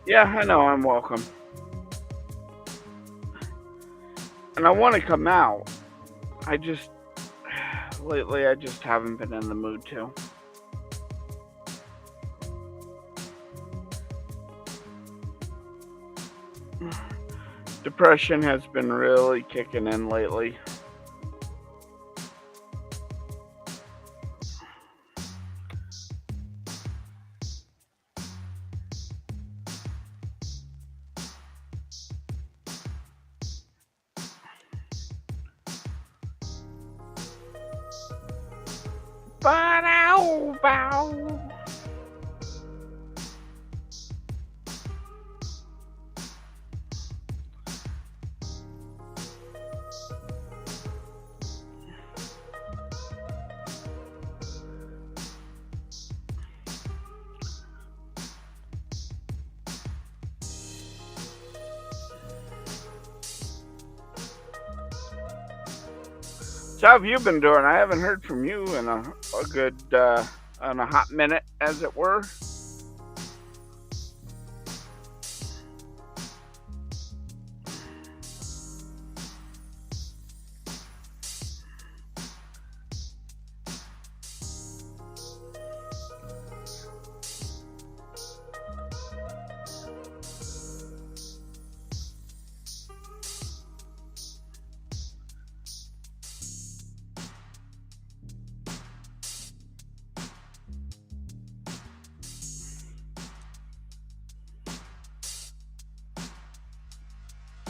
Yeah, I know, I'm welcome. And I want to come out. Lately, I just haven't been in the mood to. Depression has been really kicking in lately. Bow, bow. So how have you been doing? I haven't heard from you in a good, in a hot minute, as it were.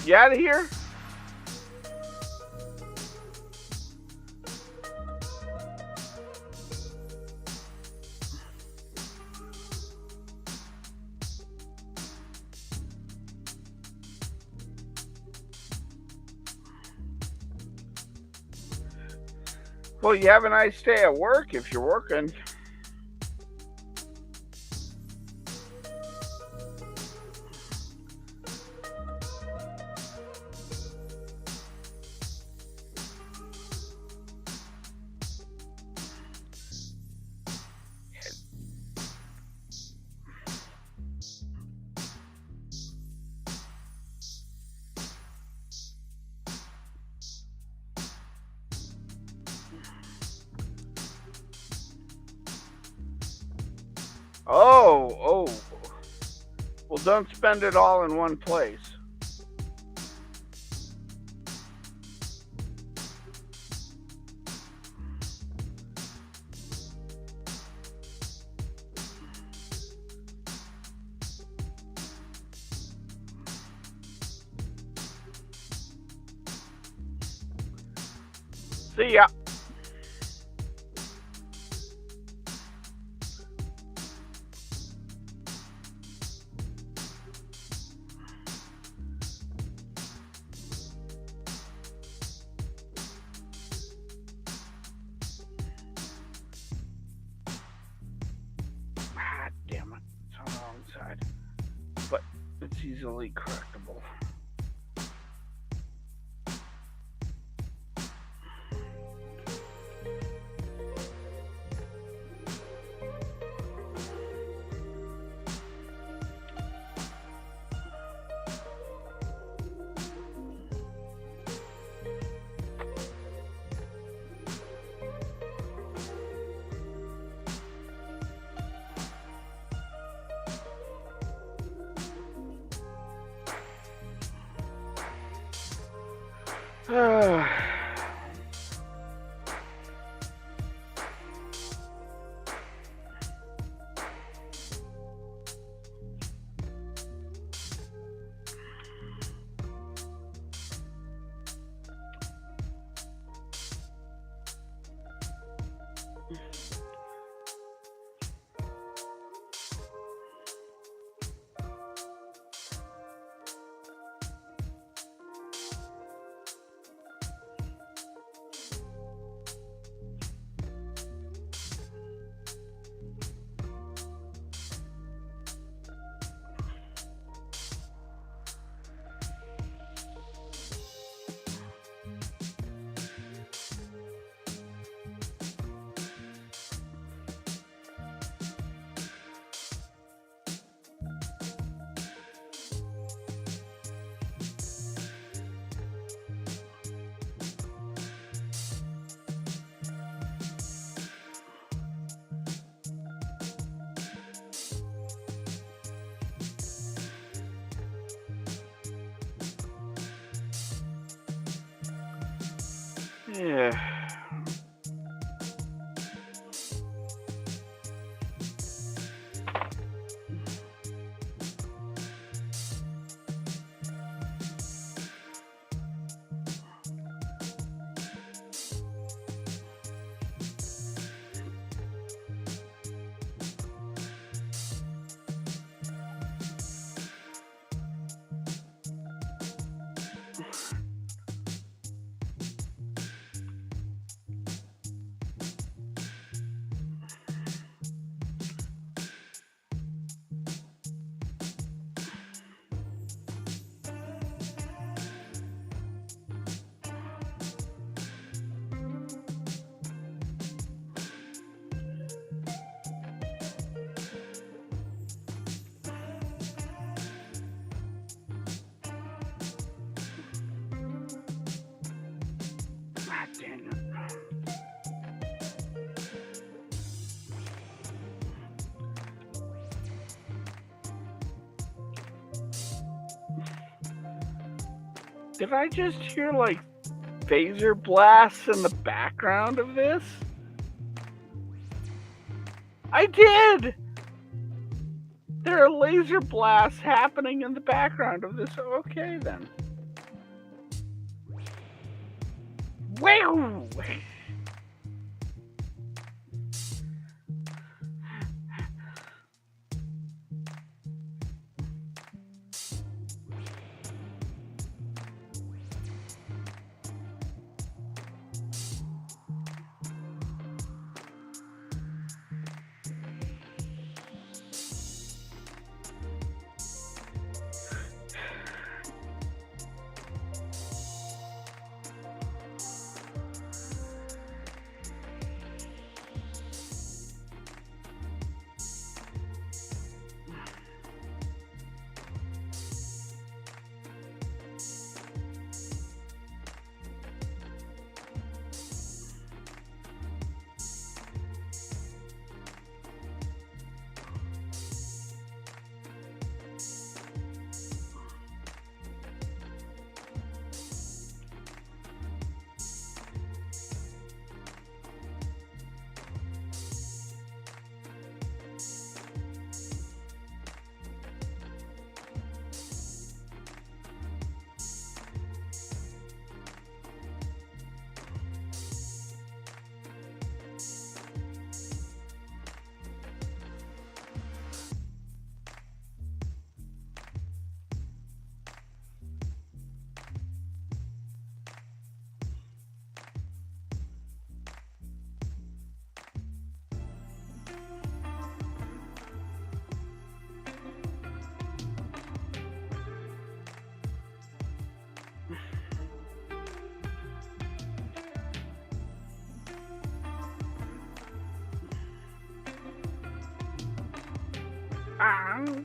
You out of here? Well, you have a nice day at work if you're working. Oh. Well, don't spend it all in one place. See ya. Ah, damn it. It's on the wrong side. But it's easily correctable. Yeah. Ah, dang it. Did I just hear like phaser blasts in the background of this? I did! There are laser blasts happening in the background of this. Okay then. Wow!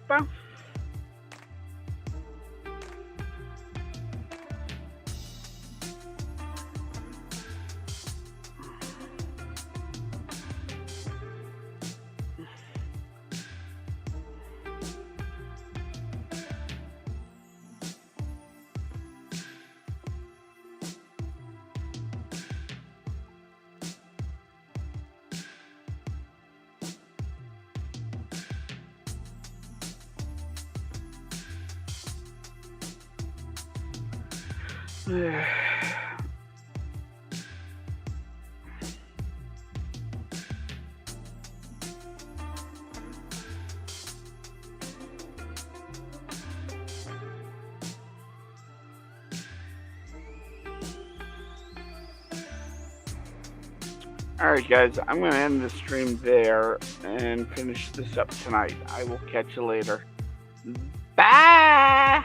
Bum. Alright guys, I'm going to end the stream there and finish this up tonight. I will catch you later. Bye!